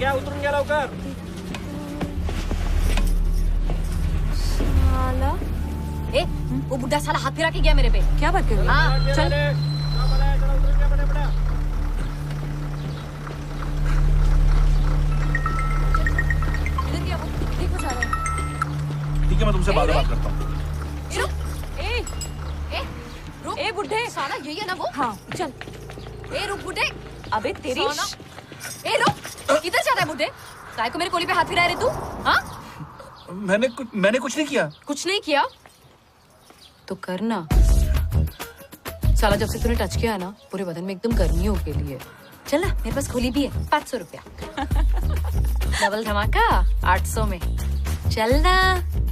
घ्या उतरून घ्या लवकर. साला ए, वो बुढ़ा साला हाथ फिरा के गया मेरे पे. क्या बात कर रही है? हाँ, चल. इधर गया वो, देख वो जा रहा है. ठीक है, मैं तुमसे बाद में बात करता हूँ. रुक. ए बुढ़े, साला यही है ना वो? हाँ चल. ए रुक बुढ़े. अबे तेरी ए रुक. इधर जा रहा है बुढ़े. काय को मेरे कोली पे हाथ फिरा रहे तू? हाँ? मैंने कुछ नहीं किया. कुछ नहीं किया तो करना. साला जब से तूने टच किया है ना, पूरे बदन में एकदम गर्मी हो गई है. चल ना, मेरे पास खोली भी है. 500 रुपया. डबल धमाका 800 में. चल ना.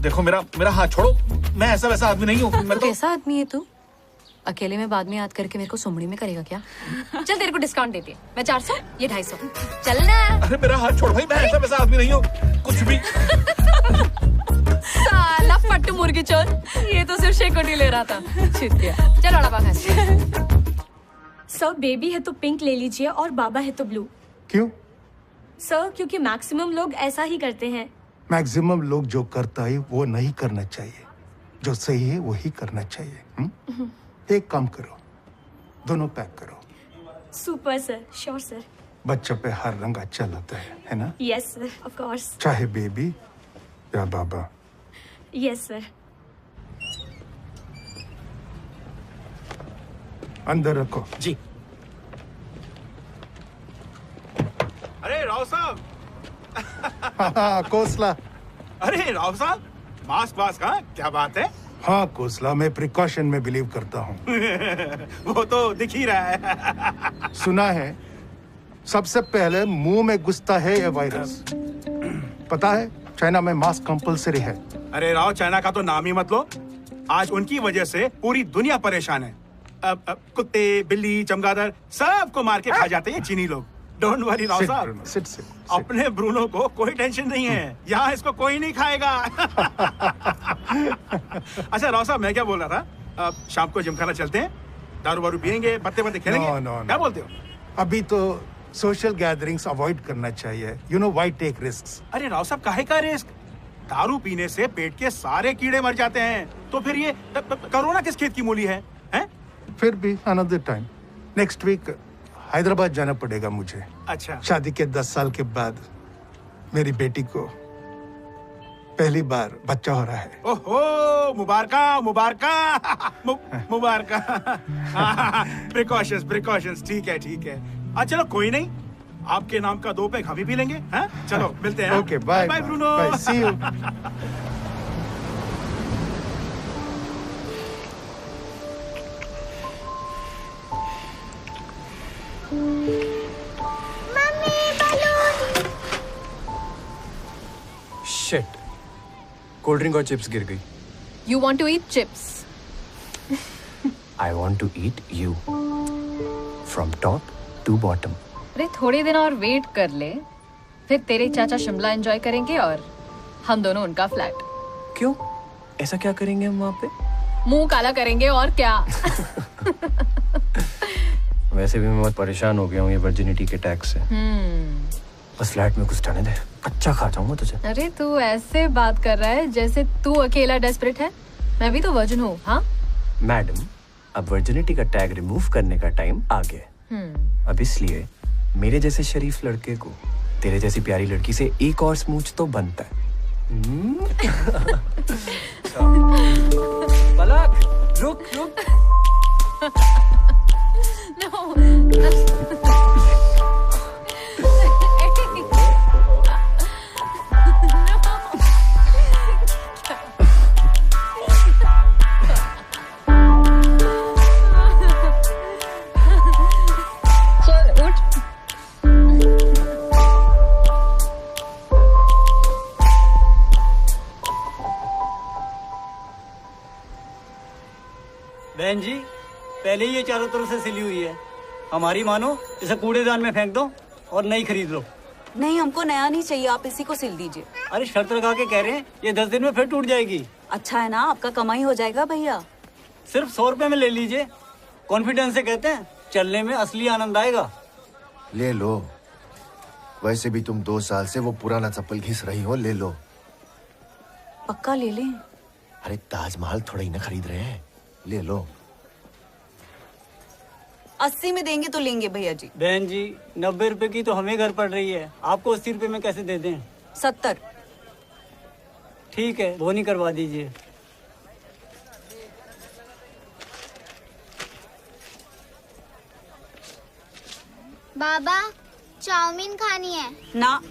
देखो मेरा हाथ छोड़ो. मैं ऐसा वैसा आदमी नहीं हूँ. मैं तो कैसा आदमी है तू? अकेले में बाद में याद करके मेरे को सुमड़ी में करेगा क्या? चल तेरे को डिस्काउंट देती है. मैं 400, ये 250. चल ना. अरे मेरा हाथ छोड़ भाई. मैं ऐसा वैसा आदमी नहीं हूँ. कुछ भी. साला पट्टू मुर्गी चोर. ये तो सिर्फ शेकोटी ले रहा था. चित्तिया. चल अड़ापा खा. सर बेबी है तो पिंक ले लीजिए और बाबा है तो ब्लू. क्यों? सर क्योंकि मैक्सिमम लोग ऐसा ही करते हैं. मैक्सिमम लोग जो करता है वो नहीं करना चाहिए. जो सही है वही करना चाहिए. एक काम करो, दोनों पैक करो. Super sir. Sure sir. बच्चों पे हर रंग अच्छा लगता है ना? Yes sir, of course. चाहे बेबी या बाबा. Yes sir. अंदर रखो. जी. अरे राव साहब. कोसला. अरे राव साहब, मास्क हाँ, क्या बात है? हाँ कोसला, मैं प्रिकॉशन में बिलीव करता हूँ. वो तो दिख ही रहा है. सुना है सबसे पहले मुंह में घुसता है ये वायरस. पता है चाइना में मास्क कंपलसरी है. अरे राव, चाइना का तो नाम ही मत लो. आज उनकी वजह से पूरी दुनिया परेशान है. अब कुत्ते, बिल्ली, चमगादड़ सबको मार के खा जाते हैं चीनी लोग. डोंट वरी राव साहब. सिट. अपने ब्रूनो को कोई टेंशन नहीं है. यहाँ इसको कोई नहीं खाएगा. अच्छा राव साहब, मैं क्या बोल रहा था, शाम को जिमखाना चलते हैं, दारू वारू पियेंगे, पत्ते खेलेंगे. क्या बोलते हो? अभी तो सोशल गैदरिंग्स अवॉइड करना चाहिए. You know why take risks. अरे राव साहब, काहे का रिस्क? दारू पीने से पेट के सारे कीड़े मर जाते हैं. तो फिर ये कोरोना किस खेत की मूली है? फिर भी another time. Next week Hyderabad जाना पड़ेगा मुझे. अच्छा. शादी के 10 साल के बाद मेरी बेटी को पहली बार बच्चा हो रहा है. ओहो, मुबारका. प्रिकॉशंस. ठीक है. चलो कोई नहीं, आपके नाम का 2 पैक हम ही पी लेंगे. चलो मिलते हैं. Okay, bye Bruno. Bye, see you. Shit, cold drink और चिप्स गिर गई. You want to eat chips? I want to eat you from top to bottom. अरे थोड़े दिन और वेट कर ले, फिर तेरे चाचा शिमला एंजॉय करेंगे और हम दोनों उनका फ्लैट. क्यों? ऐसा क्या करेंगे हम वहाँ पे? मुंह काला करेंगे और क्या. वैसे भी मैं बहुत परेशान हो गया हूँ ये वर्जिनिटी के टैक्स से. बस फ्लैट में कुछ रहने दे, अच्छा खा जाऊंगा तुझे. अरे तू ऐसे बात कर रहा है जैसे तू अकेला डेस्परेट है. मैं भी तो वर्जिन हूँ. हाँ मैडम, अब वर्जिनिटी का टैग रिमूव करने का टाइम आ गया. अब इसलिए मेरे जैसे शरीफ लड़के को तेरे जैसी प्यारी लड़की से एक और स्मूच तो बनता है. पलक, रुक. बहन जी, पहले ही ये चारों तरफ से सिली हुई है. हमारी मानो इसे कूड़ेदान में फेंक दो और नई खरीद लो. नहीं, हमको नया नहीं चाहिए, आप इसी को सिल दीजिए. अरे शर्त लगा के कह रहे हैं, ये 10 दिन में फिर टूट जाएगी. अच्छा है ना, आपका कमाई हो जाएगा भैया. सिर्फ 100 रुपए में ले लीजिए. कॉन्फिडेंस से कहते हैं, चलने में असली आनंद आएगा. ले लो. वैसे भी तुम 2 साल से वो पुराना चप्पल घिस रही हो, ले लो। पक्का ले लें? अरे ताजमहल थोड़ा ही ना खरीद रहे हैं, ले लो। 80 में देंगे तो लेंगे भैया जी। बहन जी 90 रुपए की तो हमें घर पड़ रही है, आपको 80 रुपए में कैसे दे दें? 70। ठीक है, बोनी करवा दीजिए। बाबा चाउमीन खानी है। ना,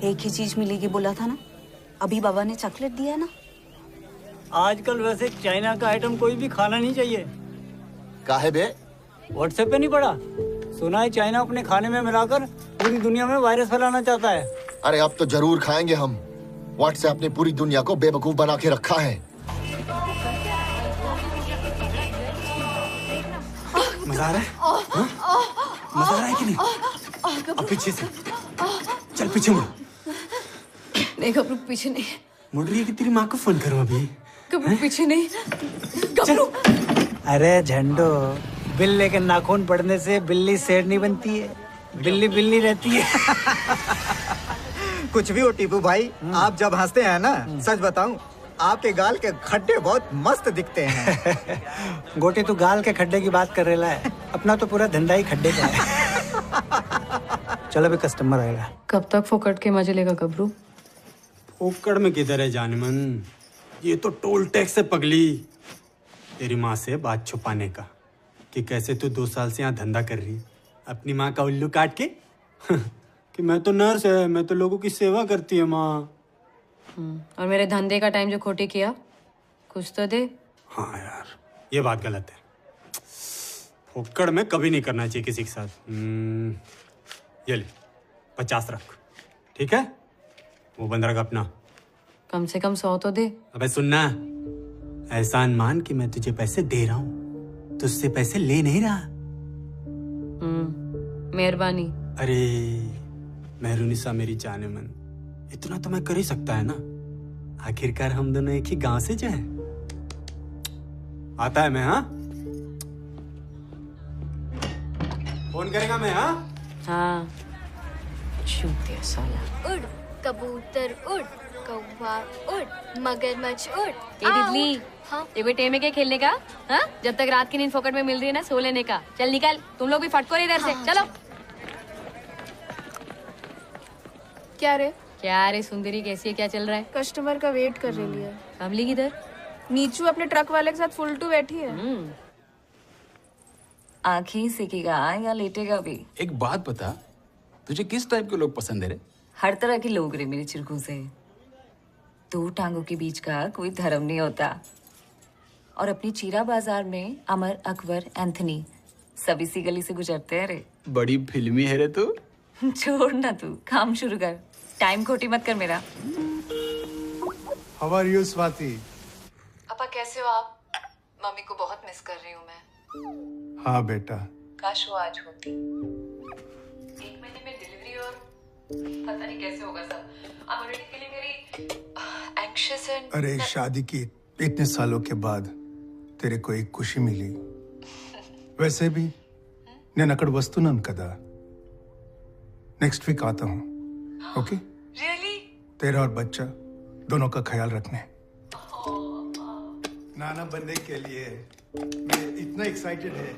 एक ही चीज मिलेगी बोला था ना, अभी बाबा ने चॉकलेट दिया ना। आजकल वैसे चाइना का आइटम कोई भी खाना नहीं चाहिए। काहे बे? व्हाट्सएप पे नहीं पड़ा? सुना है चाइना अपने खाने में मिलाकर पूरी दुनिया में वायरस फैलाना चाहता है। अरे अब तो जरूर खाएंगे हम। व्हाट्सएप ने पूरी दुनिया को बेवकूफ बना के रखा है। मजा आ रहा है? मजा आ रहा है कि नहीं? अब पीछे से चल, पीछे मुड़। नहीं घबरू, पीछे नहीं। मुड़ रही है कि तेरी माँ को फोन करूं अभी? घबरू, पीछे नहीं। घबरू। अरे झंडो, बिल्ली के नाखून पड़ने से बिल्ली शेर नहीं बनती है, बिल्ली बिल्ली रहती है। कुछ भी हो टीपू भाई, आप जब हंसते हैं ना, सच बताऊं, आपके गाल के खड्डे बहुत मस्त दिखते हैं। गोटे तू गाल के खड्डे की बात कर रहा है, अपना तो पूरा धंधा ही खड्डे का है। चलो अभी कस्टमर आएगा। कब तक फोकट के मजे लेगा घबरू? पोकड़ में किधर है जानमन, ये तो टोल टैक्स है पगली। तेरी माँ से बात छुपाने का कि कैसे तू 2 साल से यहाँ धंधा कर रही है अपनी माँ का उल्लू काट के। कि मैं तो नर्स है, मैं तो लोगों की सेवा करती है माँ। और मेरे धंधे का टाइम जो खोटे किया, कुछ तो दे। हाँ यार, ये बात गलत है। फोकड़ में कभी नहीं करना चाहिए किसी के साथ। ये ले 50 रख, ठीक है? वो बंद रख अपना। कम से कम 100 तो दे। अबे सुनना, एहसान मान कि मैं तुझे पैसे दे रहा हूँ, तुझसे पैसे ले नहीं रहा। मेहरबानी। अरे मेहरुनिसा मेरी जाने मन, इतना तो मैं कर ही सकता है ना। आखिरकार हम दोनों एक ही गांव से जो है। आता है मैं, हाँ? फोन करेगा मैं, हाँ? हाँ, चूतिया साला। उड़ कबूतर उड़, कौवा उड़, मगरमच्छ उड़। तितली, हाँ? ये कोई टेम है क्या खेलने का? हाँ? जब तक रात की नींद फोकट में मिल रही है ना, सो लेने का। चल निकल, तुम लोग भी फटको इधर से। चलो। क्या रे? क्या रे सुंदरी, कैसी है? क्या चल रहा है? कस्टमर का वेट कर रही है। फैमिली किधर? नीचू अपने ट्रक वाले के साथ फुल टू बैठी है। आंखें ही सेकेगा या लेटेगा भी? एक बात बता, तुझे किस टाइप के लोग पसंद है रे? हर तरह के लोग रे मेरे चिरकू से। 2 टांगों के बीच का कोई धर्म नहीं होता। और अपनी चीरा बाजार में अमर, अकबर, एंथनी सब इसी गली से गुजरते हैं रे। बड़ी फिल्मी है रे तू। छोड़ ना तू, काम शुरू कर। टाइम खोटी मत कर मेरा। How are you Swati? पापा कैसे हो आप? मम्मी को बहुत मिस कर रही हूँ मैं। हाँ बेटा। काश वो आज होती। 1 महीने में डिलीवरी और पता नहीं कैसे होगा सब। I'm already feeling very anxious and... अरे शादी की इतने सालों के बाद तेरे को एक खुशी मिली। वैसे भी నేను అక్కడ వస్తున్నాను కదా, नेक्स्ट वीक आता हूँ। ओके? Really? तेरा और बच्चा दोनों का ख्याल रखने। नाना बनने के लिए मैं इतना एक्साइटेड है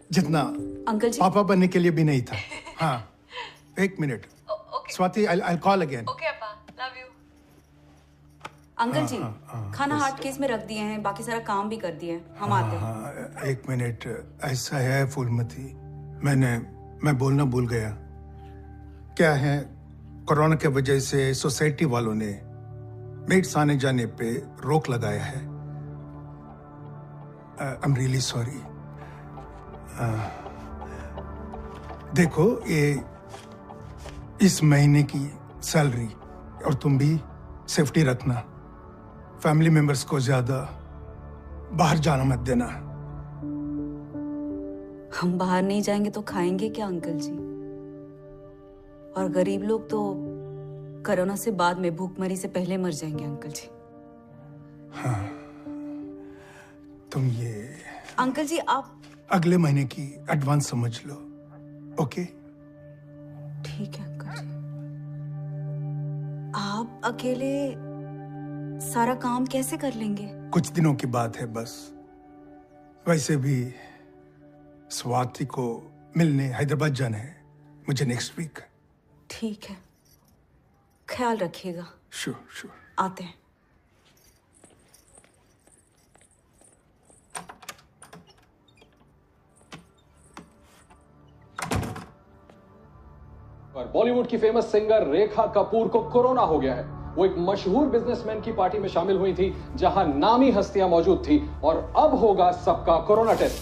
जितना अंकल जी पापा बनने के लिए भी नहीं था। हाँ, 1 minute Swati, I'll call again। Okay appa, love you। Uncle ji, खाना हार्ड केस में रख दिए हैं, बाकी सारा काम भी कर दिए हैं, हम आते हैं। हाँ, 1 मिनट। ऐसा है फूलमती, मैं बोलना भूल गया। क्या है, कोरोना के वजह से सोसाइटी वालों ने मेट्स आने जाने पे रोक लगाया है। I am really sorry. देखो, ये इस महीने की सैलरी, और तुम भी सेफ्टी रखना। फैमिली मेंबर्स को ज्यादा बाहर जाना मत देना। हम बाहर नहीं जाएंगे तो खाएंगे क्या अंकल जी? और गरीब लोग तो कोरोना से बाद में भूखमरी से पहले मर जाएंगे अंकल जी। हाँ, तुम ये अंकल जी आप अगले महीने की एडवांस समझ लो। ओके? ठीक है अंकल जी। आप अकेले सारा काम कैसे कर लेंगे? कुछ दिनों की बात है बस। वैसे भी स्वाति को मिलने हैदराबाद जाना है मुझे नेक्स्ट वीक। ठीक है, ख्याल रखिएगा। Sure sure. आते हैं। और बॉलीवुड की फेमस सिंगर रेखा कपूर को कोरोना हो गया है। वो एक मशहूर बिजनेसमैन की पार्टी में शामिल हुई थी जहां नामी हस्तियां मौजूद थी और अब होगा सबका कोरोना टेस्ट।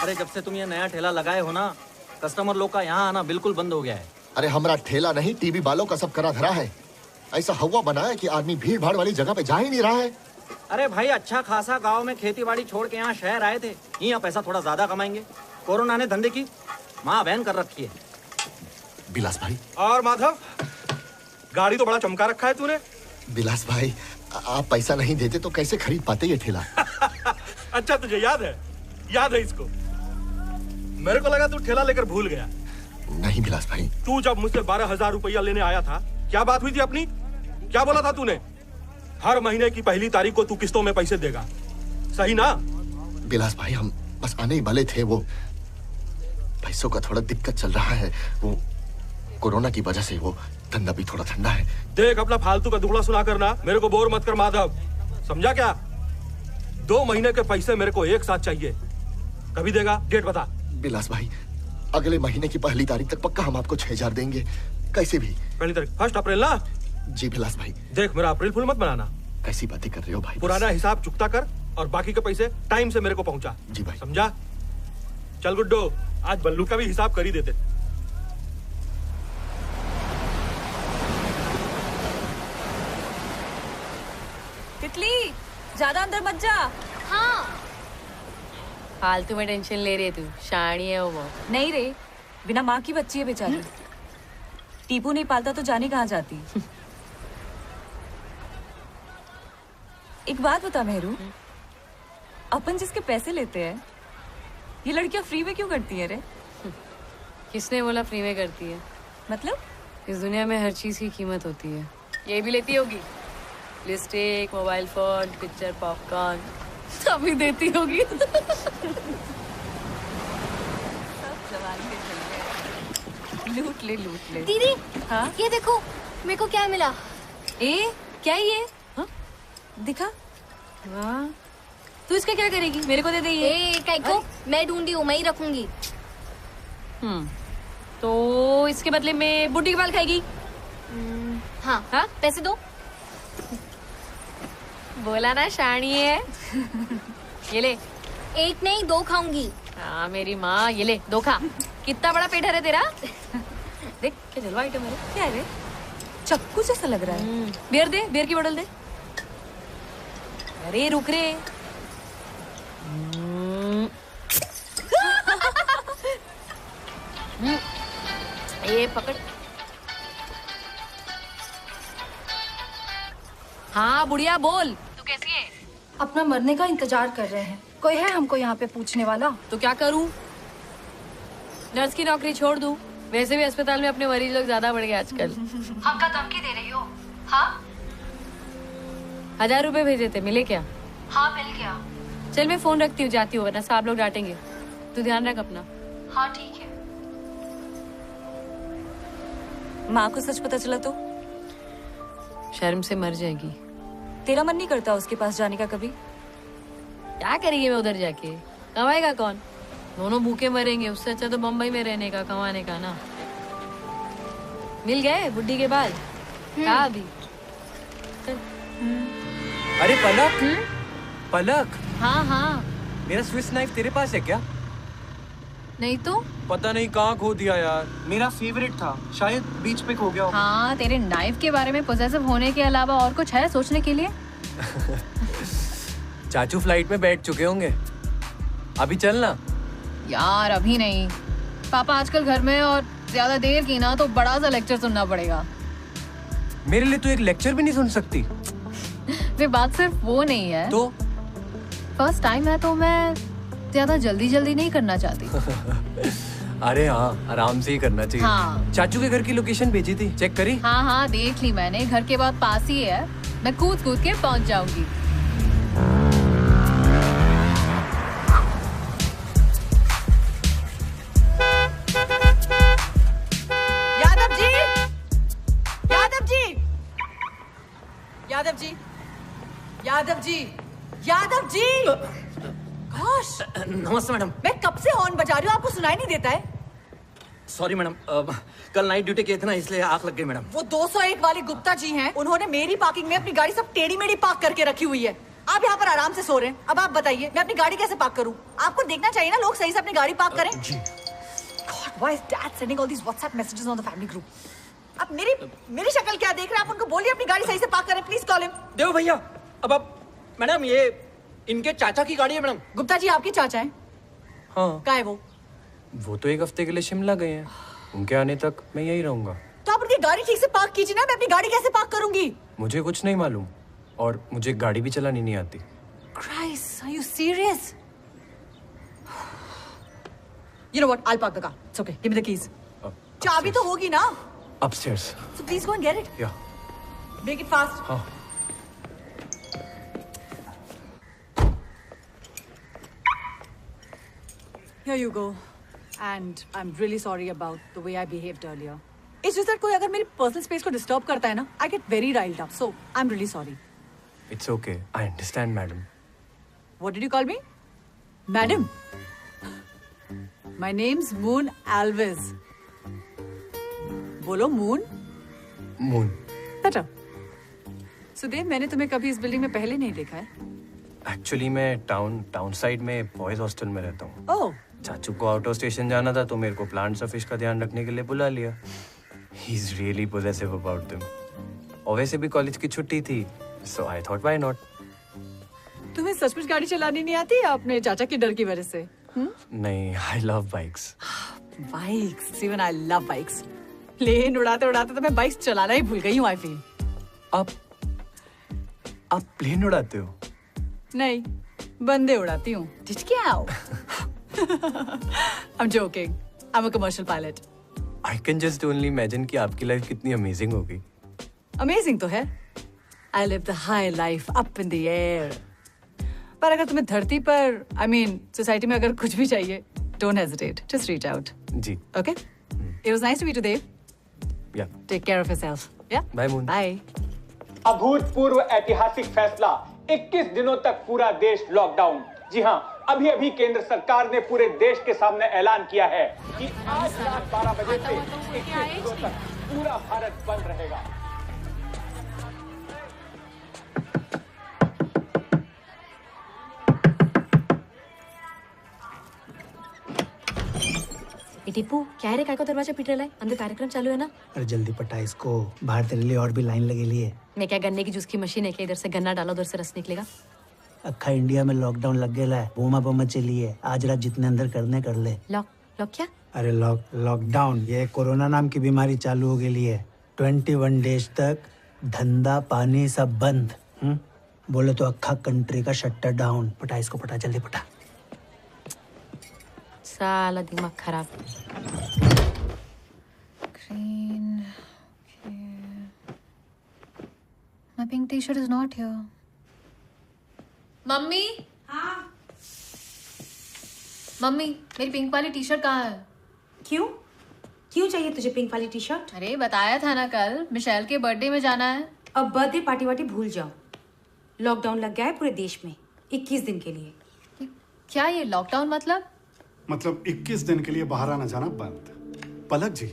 अरे जब से तुम ये नया ठेला लगाए हो ना, कस्टमर लोग का यहाँ आना बिल्कुल बंद हो गया है। अरे हमारा ठेला नहीं, टीवी वालों का सब करा धरा है। ऐसा हवा बना है कि आदमी भीड़ भाड़ वाली जगह पे जा ही नहीं रहा है। अरे भाई, अच्छा खासा गांव में खेती बाड़ी छोड़ के यहाँ शहर आए थे, यहाँ पैसा थोड़ा ज्यादा कमाएंगे। कोरोना ने धंधे की माँ बहन कर रखी है। बिलास भाई। और माधव, गाड़ी तो बड़ा चमका रखा है तूने। बिलास भाई, आप पैसा नहीं देते तो कैसे खरीद पाते ये ठेला? अच्छा तुझे याद है इसको। मेरे को लगा तू ठेला लेकर भूल गया। नहीं बिलास भाई। तू जब मुझसे 12,000 रुपया लेने आया था, क्या बात हुई थी अपनी? क्या बोला था तूने? हर महीने की पहली तारीख को तू किस्तों में पैसे देगा, सही ना? बिलास भाई, हम बस आने ही वाले थे। वो पैसों का थोड़ा दिक्कत चल रहा है। वो कोरोना की वजह से वो धंधा भी थोड़ा ठंडा है। देख, अपना फालतू का दुखड़ा सुना करना, मेरे को बोर मत कर माधव, समझा क्या? 2 महीने के पैसे मेरे को एक साथ चाहिए। कभी देगा? डेट बता। बिलास भाई, अगले महीने की पहली तारीख तक पक्का हम आपको 6,000 देंगे, कैसे भी। पहली तारीख 1 अप्रैल ना? जी बिलास भाई। देख, मेरा अप्रैल फूल मत बनाना। कैसी बातें कर रहे हो भाई? पुराना हिसाब चुकता कर और बाकी के पैसे टाइम से मेरे को पहुंचा। जी भाई। समझा? चल गुड्डो, आज बल्लू का भी हिसाब कर ही देते। तितली, ज्यादा अंदर मत जा। हाँ। फालतू में टेंशन ले रही है तू, शानी है वो। नहीं रे, बिना माँ की बच्ची है बेचारी। टीपू नहीं पालता तो जाने कहाँ जाती। एक बात बता मेहरू, अपन जिसके पैसे लेते हैं, ये लड़कियां फ्री में क्यों करती है रे? किसने बोला फ्री में करती है? मतलब इस दुनिया में हर चीज की कीमत होती है। ये भी लेती होगी, lipstick, mobile phone, picture, popcorn, सब ही देती होगी। सब जवान के चल गए। लूट ले। दीदी, हाँ? ये देखो मेरे को क्या मिला। क्या ये? हाँ? दिखा। वाह, तू इसका क्या करेगी? मेरे को दे दे ये। को मैं ढूंढी हूँ, मैं ही रखूंगी। तो इसके बदले में बुड्ढी के बाल खाएगी? हाँ, पैसे दो। बोला ना शानी है। ये ले। 1 नहीं 2 खाऊंगी। हाँ मेरी माँ, ये ले 2 खा। कितना बड़ा पेट है तेरा। देख क्या जलवा आइटम है। क्या है? चक्कू जैसा लग रहा है। बियर दे, बियर की बोतल दे। अरे रुक रे। ये पकड़। हाँ बुढ़िया, बोल, तू कैसी है? अपना मरने का इंतजार कर रहे हैं। कोई है हमको यहाँ पे पूछने वाला? तो क्या करूं? नर्स की नौकरी छोड़ दूं? वैसे भी अस्पताल में अपने मरीज लोग ज्यादा बढ़ गए आजकल। हमका धमकी दे रही हो? हाँ? 1000 रुपए भेजे थे, मिले क्या? हाँ मिल गया। चल मैं फोन रखती हूँ, जाती हूँ, वरना साहब लोग डांटेंगे। तू ध्यान रख अपना। हाँ ठीक है। माँ को सच पता चला तो? शर्म से मर जाएगी। तेरा मन नहीं करता उसके पास जाने का कभी? क्या करेगी मैं उधर जाके? कमाएगा कौन? दोनों भूखे मरेंगे, उससे अच्छा तो बम्बई में रहने का, कमाने का ना। मिल गए बुड्ढी के बाल? कहाँ अभी? अरे पलक, पलक। हाँ मेरा स्विस नाइफ तेरे पास है क्या? नहीं तो पता नहीं कहाँ खो दिया यार। मेरा फेवरेट था, शायद बीच पे खो गया। हाँ, तेरे नाइफ के बारे में पॉसेसिव होने के अलावा और कुछ है सोचने के लिए? चाचू फ्लाइट में बैठ चुके होंगे, अभी चलना। यार अभी नहीं, पापा आजकल घर में, और ज्यादा देर की ना तो बड़ा सा लेक्चर सुनना पड़ेगा। मेरे लिए तो एक लेक्चर भी नहीं सुन सकती। वे बात सिर्फ वो नहीं है तो फर्स्ट टाइम है तो मैं ज्यादा जल्दी नहीं करना चाहती। अरे हाँ, आराम से ही करना चाहिए। हाँ। चाचू के घर की लोकेशन भेजी थी, चेक करी? हाँ हाँ देख ली मैंने, घर के बहुत पास ही है, मैं कूद कूद के पहुंच जाऊंगी। यादव जी, यादव जी, यादव जी, यादव जी, यादव जी। गोश, नमस्ते मैडम। मैं कब से हॉर्न बजा रही हूँ, आपको सुनाई नहीं देता है? सॉरी मैडम, कल नाइट ड्यूटी किए थे ना, इसलिए आग लग गई मैडम। वो 201 वाले गुप्ता जी हैं, उन्होंने मेरी पार्किंग में अपनी गाड़ी सब टेढ़ी मेढ़ी पार्क करके रखी हुई है। आप यहाँ पर आराम से सो रहे हैं। अब आप बताइए, मैं अपनी गाड़ी कैसे पार्क करूँ? आपको देखना चाहिए ना, लोग सही से अपनी गाड़ी पार्क करें। God, why is Dad sending all these WhatsApp messages on the family group? आप मेरी शक्ल क्या देख रहे हैं? आप उनको बोलिए अपनी गाड़ी सही से पार्क करें, प्लीज कॉल हिम। देव भैया, अब आप मैडम, ये इनके चाचा की गाड़ी है मैडम। गुप्ता जी आपके चाचा हैं? हाँ। कहाँ है वो तो एक हफ्ते के लिए शिमला गए हैं, उनके आने तक मैं यही रहूंगा। तो आप उनकी गाड़ी ठीक से पार्क कीजिए ना, मैं अपनी गाड़ी कैसे पार्क करूंगी? मुझे कुछ नहीं मालूम, और मुझे गाड़ी भी चलानी नहीं आती। Christ, are you serious? You know what? I'll park the car. It's okay. Give me the keys. चाबी तो होगी ना? Upstairs. So please go and get it. Yeah. Make it fast. हाँ. Here you go. And I'm really sorry about the way I behaved earlier. It's just that कोई अगर मेरी personal space को disturb करता है ना, I get very riled up. So I'm really sorry. It's okay. I understand, madam. What did you call me? Madam? My name's Moon Alves. बोलो Moon? Moon. Better. Sudev, मैंने तुम्हें कभी इस बिल्डिंग में पहले नहीं देखा है। Actually मैं टाउन साइड में बॉयज हॉस्टल में रहता हूँ। ओह। चाचू को आउट ऑफ स्टेशन जाना था, तो मेरे को प्लांट्स और फिश का ध्यान रखने के लिए बुला लिया। He is really possessive about them. और वैसे भी कॉलेज की छुट्टी थी, so I thought why not? तुम्हें सचमुच गाड़ी चलानी नहीं आती या अपने चाचा के डर की वजह से? नहीं, I love bikes. Bikes, even I love bikes. Plane उड़ाते उड़ाते तो मैं बाइक्स चलाना ही भूल गई हूँ, I feel. आप प्लेन उड़ाते हो? नहीं, बंदे उड़ाती हूँ। Dichkiao. I'm joking. I'm a commercial pilot. I can just only imagine कि आपकी लाइफ कितनी अमेजिंग होगी। Amazing तो है। I live the high life up in the air. पर अगर तुम्हें धरती पर, I mean, सोसाइटी में अगर कुछ भी चाहिए, don't hesitate. Just reach out. Ji. Okay? It was nice to meet you, Dave. Yeah. Take care of yourself. Yeah? Bye, Moon. Bye. अभूतपूर्व ऐतिहासिक फैसला, 21 दिनों तक पूरा देश लॉकडाउन। जी हां, अभी अभी केंद्र सरकार ने पूरे देश के सामने ऐलान किया है कि आज रात 12 बजे से 21 दिनों तक पूरा भारत बंद रहेगा। टीपू, क्या है रे, काय को दरवाजा पीट रहा है? अंदर कार्यक्रम चालू है ना? अरे जल्दी पटा इसको, बाहर तेरे लिए और भी लाइन लगेली है। मैं क्या, गन्ने की जूस की मशीन है क्या? इधर से गन्ना डालो, उधर से रस निकलेगा। अक्खा इंडिया में लॉकडाउन लग गया है, बोमा चली है। आज रात जितने अंदर करने कर ले। लॉक क्या? अरे लॉकडाउन, ये कोरोना नाम की बीमारी चालू हो गई है। 21 डेज तक धंधा पानी सब बंद। बोले तो अक्खा कंट्री का शटर डाउन। पटा इसको, पटा जल्दी पटा। साला दिमाग खराब। Green. Okay. My pink t-shirt is not here. Mummy? हाँ? मम्मी, मेरी पिंक वाली टी-शर्ट कहाँ है? क्यों? क्यों चाहिए तुझे पिंक वाली टी-शर्ट? अरे बताया था ना कल, मिशेल के बर्थडे में जाना है। अब बर्थडे पार्टी वार्टी भूल जाओ। लॉकडाउन लग गया है पूरे देश में 21 दिन के लिए। क्या ये लॉकडाउन मतलब? मतलब 21 दिन के लिए बाहर आना जाना बंद। पलक जी,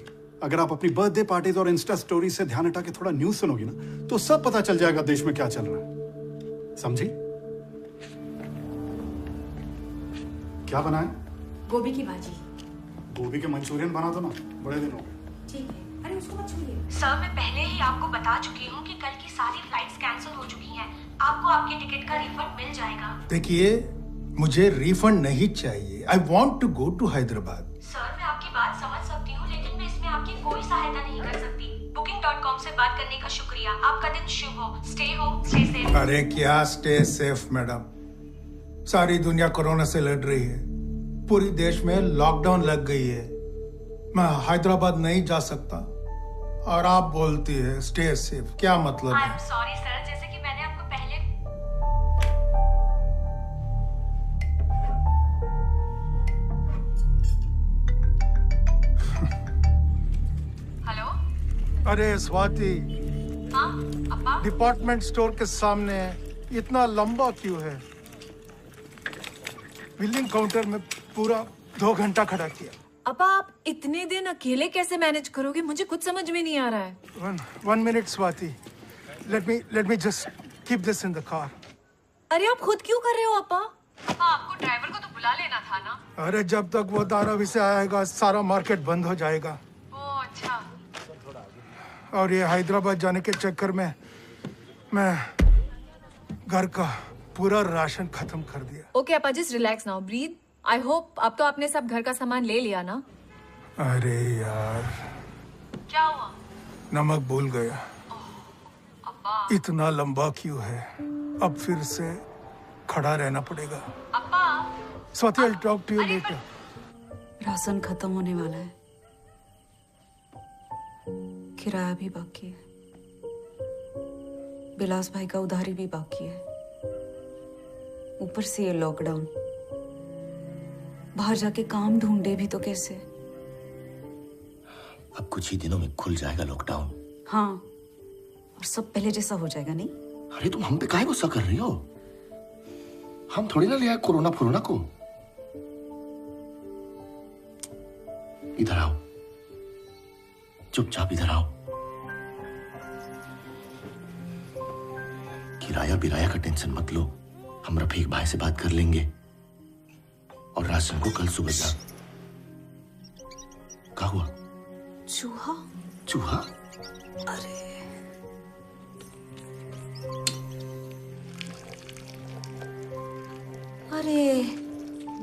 अगर आप अपनी बर्थडे पार्टीज और इंस्टा स्टोरी से ध्यान हटा के थोड़ा न्यूज सुनोगी ना, तो सब पता चल जाएगा देश में क्या चल रहा है। समझी? क्या बनाए? गोभी की भाजी। गोभी के मंचूरियन बना दो ना, बड़े दिन हो गए। ठीक है। अरे उसको मत छूइए। सर, मैं पहले ही आपको बता चुकी हूँ कि कल की सारी फ्लाइट्स कैंसिल हो चुकी हैं। आपको आपके टिकट का रिफंड मिल जाएगा। देखिए, मुझे रिफंड नहीं चाहिए। I want to go to Hyderabad. Sir, मैं आपकी बात समझ सकती हूँ, लेकिन मैं इसमें आपकी कोई सहायता नहीं कर सकती। Booking.com से बात करने का शुक्रिया। आपका दिन शुभ हो। Stay home, stay safe. अरे क्या स्टे सेफ मैडम, सारी दुनिया कोरोना से लड़ रही है। पूरी देश में लॉकडाउन लग गई है। मैं हैदराबाद नहीं जा सकता और आप बोलती है स्टे सेफ। क्या मतलब आई है? एम सॉरी सर, जैसे कि मैंने आपको पहले हेलो। अरे स्वाति, हाँ अप्पा। डिपार्टमेंट स्टोर के सामने इतना लंबा क्यों है? बिलिंग काउंटर में पूरा 2 घंटा खड़ा किया। अब आप इतने दिन अकेले कैसे मैनेज करोगे? मुझे कुछ समझ में नहीं आ रहा है। One minute, Swati. Let me just keep this in the car. अरे आप खुद क्यों कर रहे हो अपा? अपा आपको ड्राइवर को तो बुला लेना था ना। अरे जब तक वो धारावी से आएगा सारा मार्केट बंद हो जाएगा। ओह अच्छा। और ये हैदराबाद जाने के चक्कर में मैं घर का पूरा राशन खत्म कर दिया। ओके अपा, just relax now, breathe. I hope अब तो आपने सब घर का सामान ले लिया ना? अरे यार, क्या हुआ? नमक भूल गया। अप्पा। इतना लंबा क्यों है? अब फिर से खड़ा रहना पड़ेगा। अप्पा। Swati, I'll talk to you later. Ration खत्म होने वाला है, किराया भी बाकी है, बिलास भाई का उधारी भी बाकी है, ऊपर से ये लॉकडाउन। बाहर जाके काम ढूंढे भी तो कैसे? अब कुछ ही दिनों में खुल जाएगा लॉकडाउन। हाँ, और सब पहले जैसा हो जाएगा नहीं? अरे तुम हम पे काहे गुस्सा कर रही हो? हम थोड़ी ना ले आए कोरोना फोरोना को। इधर आओ, चुपचाप इधर आओ। किराया बिराया का टेंशन मत लो, हम रफीक भाई से बात कर लेंगे और राशन को कल सुबह जा। क्या हुआ? चूहा? चूहा? अरे अरे,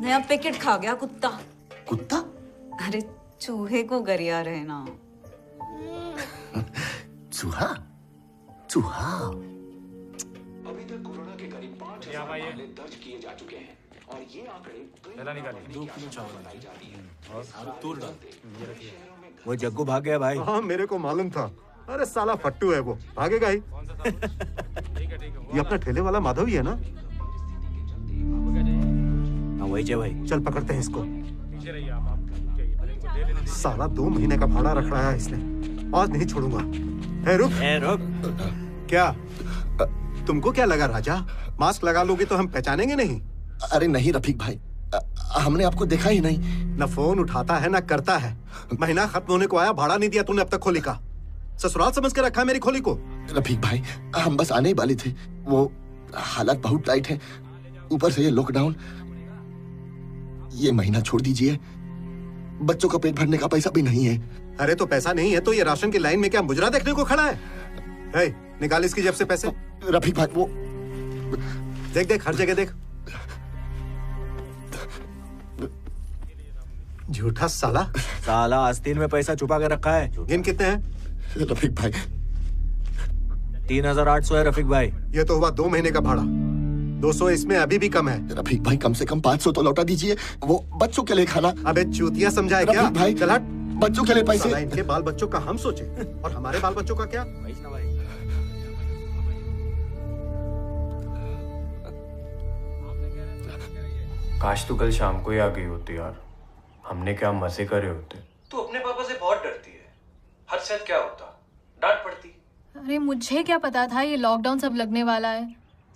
नया पैकेट खा गया कुत्ता। कुत्ता? अरे चूहे को गरिया रहे ना। चूहा? चूहा? अभी तक कोरोना के करीब 5,000 मामले दर्ज किए जा चुके हैं और ये आंकड़े पहला निकालिए। 2 किलो चावल बताई जा रही है और तूर दाल। वो जग्गू भाग गया भाई। हाँ मेरे को मालूम था। अरे साला फट्टू है, वो भागेगा ही। ये अपना ठेले वाला माधव ही है ना? हाँ वही भाई। चल पकड़ते हैं इसको। साला 2 महीने का भाड़ा रख रहा है इसने, आज नहीं छोड़ूंगा। रुक। क्या तुमको क्या लगा राजा, मास्क लगा लोगे तो हम पहचानेंगे नहीं? अरे नहीं रफीक भाई, हमने आपको देखा ही नहीं। न फोन उठाता है न करता है। महीना खत्म होने को आया, भाड़ा नहीं दिया तूने अब तक खोली का। ससुराल समझ के रखा है मेरी खोली को। रफीक भाई हम बस आने ही वाले थे, वो हालात बहुत टाइट है, ऊपर से ये लॉकडाउन। ये महीना छोड़ दीजिए, बच्चों का पेट भरने का पैसा भी नहीं है। अरे तो पैसा नहीं है तो ये राशन की लाइन में क्या मुजरा देखने को खड़ा है? हे, निकाल इसकी जेब से पैसे। रफीक भाई वो देख देख, हर जगह देख। झूठा साला। साला आस्तीन में पैसा छुपा के रखा है। गिन कितने हैं? रफीक भाई 3,800 है रफीक भाई। ये तो हुआ 2 महीने का भाड़ा, 200 इसमें अभी भी कम है। रफीक भाई कम से कम 500 तो लौटा दीजिए, वो बच्चों के लिए खाना। अबे चूतिया समझा है क्या? रफीक भाई चल हट। बच्चों के लिए पैसे। इनके बाल बच्चों का हम सोचे और हमारे बाल बच्चों का क्या? काश तू कल शाम को ही आ गई होती यार, हमने क्या मजे करे होते। तू अपने पापा से बहुत डरती है, हर साथ क्या होता, डांट पड़ती। अरे मुझे क्या पता था ये लॉकडाउन सब लगने वाला है।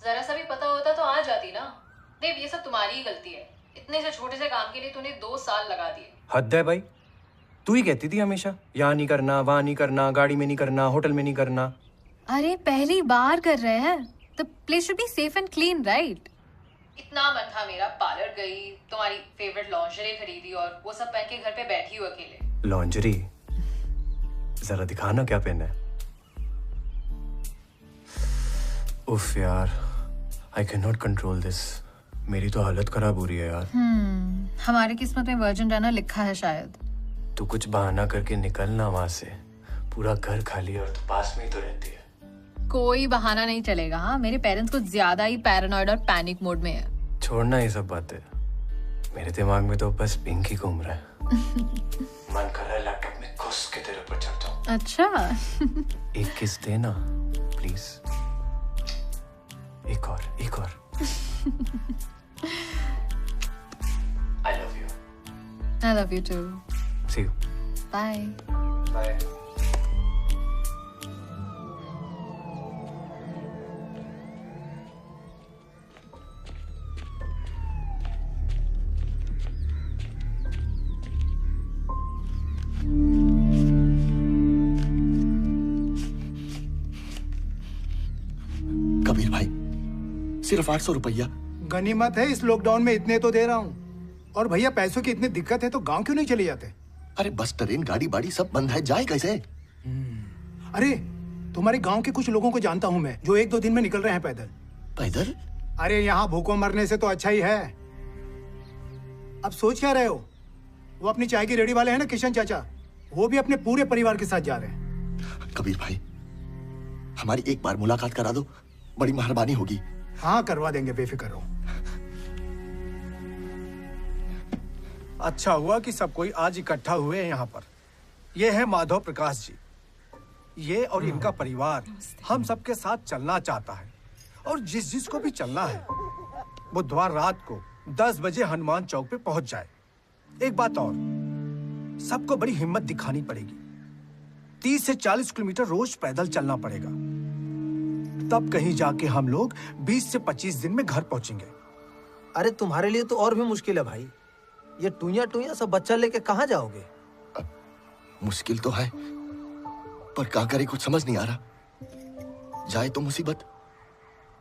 जरा सा भी पता होता तो आ जाती ना। देव ये सब तुम्हारी ही गलती है, इतने से छोटे से काम के लिए तूने 2 साल लगा दिए। हद है भाई, तू ही कहती थी हमेशा यहाँ नहीं करना, वहाँ नहीं करना, गाड़ी में नहीं करना, होटल में नहीं करना। अरे पहली बार कर रहे हैं, the place should be safe and clean, right? इतना मन था मेरा, पार्लर गई, तुम्हारी फेवरेट लॉन्जरी खरीदी और वो सब पहन के घर पे बैठी हूँ अकेले। लॉन्जरी? जरा दिखाना क्या पहना है। उफ यार, I can not control this. मेरी तो हालत खराब हो रही है यार। हमारी किस्मत में वर्जिन रहना लिखा है शायद। तू कुछ बहाना करके निकलना वहां से, पूरा घर खाली और तू पास में ही तो रहती है। कोई बहाना नहीं चलेगा। हाँ, मेरे पेरेंट्स कुछ ज्यादा ही पैरानॉइड और पैनिक मोड में है। छोड़ना ये सब बातें, मेरे दिमाग में तो बस पिंक ही घूम रहा है। मन कर रहा है लैपटॉप में घुस के तेरे ऊपर चढ़ जाऊं। अच्छा। एक किस देना प्लीज। एक और। I love you. I love you too. See you. Bye. Bye. Kabir भाई, सिर्फ 800 रुपया। गनीमत है, इस लॉकडाउन में इतने तो दे रहा हूँ। और भैया पैसों की इतनी दिक्कत है तो गांव क्यों नहीं चले जाते? अरे बस ट्रेन गाड़ी बाड़ी सब बंद है, जाए कैसे? अरे तुम्हारे गांव के कुछ लोगों को जानता हूँ मैं, जो 1-2 दिन में निकल रहे हैं पैदल। पैदल? अरे यहाँ भूखों मरने से तो अच्छा ही है। अब सोच क्या रहे हो? वो अपनी चाय की रेडी वाले हैं ना, किशन चाचा, वो भी अपने पूरे परिवार के साथ जा रहे हैं। कबीर भाई, हमारी एक बार मुलाकात करा दो, बड़ी मेहरबानी होगी। हाँ करवा देंगे, बेफिक्र रहो। अच्छा हुआ कि सब कोई आज इकट्ठा हुए हैं यहाँ पर। ये है माधव प्रकाश जी। ये और इनका परिवार हम सबके साथ चलना चाहता है, और जिस को भी चलना है बुधवार रात को 10 बजे हनुमान चौक पे पहुंच जाए। एक बात और, सबको बड़ी हिम्मत दिखानी पड़ेगी। 30 से 40 किलोमीटर रोज पैदल चलना पड़ेगा, तब कहीं जाके हम लोग 20 से 25 दिन में घर पहुंचेंगे। अरे तुम्हारे लिए तो और भी मुश्किल है भाई। ये टूया सब बच्चा लेके कहाँ जाओगे? मुश्किल तो है, पर क्या करे कुछ समझ नहीं आ रहा। जाए तो मुसीबत,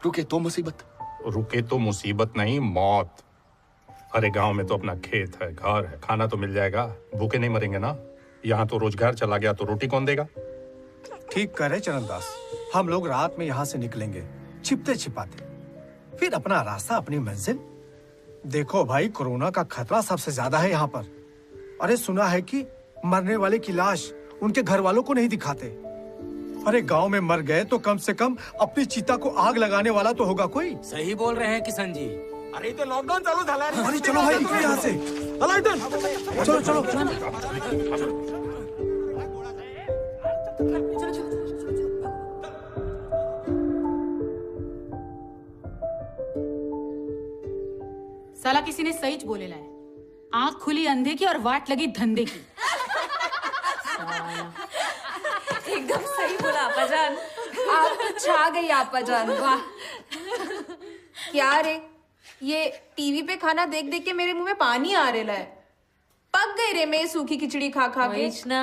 रुके तो मुसीबत। रुके तो मुसीबत नहीं, मौत। अरे गांव में तो अपना खेत है, घर है, खाना तो मिल जाएगा, भूखे नहीं मरेंगे ना। यहाँ तो रोजगार चला गया तो रोटी कौन देगा? ठीक करे चरणदास, हम लोग रात में यहाँ से निकलेंगे छिपते छिपाते, फिर अपना रास्ता अपनी मंजिल। देखो भाई, कोरोना का खतरा सबसे ज्यादा है यहाँ पर। अरे सुना है कि मरने वाले की लाश उनके घर वालों को नहीं दिखाते। अरे गांव में मर गए तो कम से कम अपनी चिता को आग लगाने वाला तो होगा कोई। सही बोल रहे हैं किशन जी। अरे तो लॉकडाउन चालू झाला रे। अरे चलो भाई निकलो यहाँ से। चलो चलो साला किसी ने सही बोलेला है। आंख खुली अंधे की और वाट लगी धंधे की। एकदम सही बोला आपाजान। आप तो छा गई आपाजान, वाह। क्या रे, ये टीवी पे खाना देख देख के मेरे मुंह में पानी आ रहा है। पक गई रे मैं सूखी खिचड़ी खा खा के। ना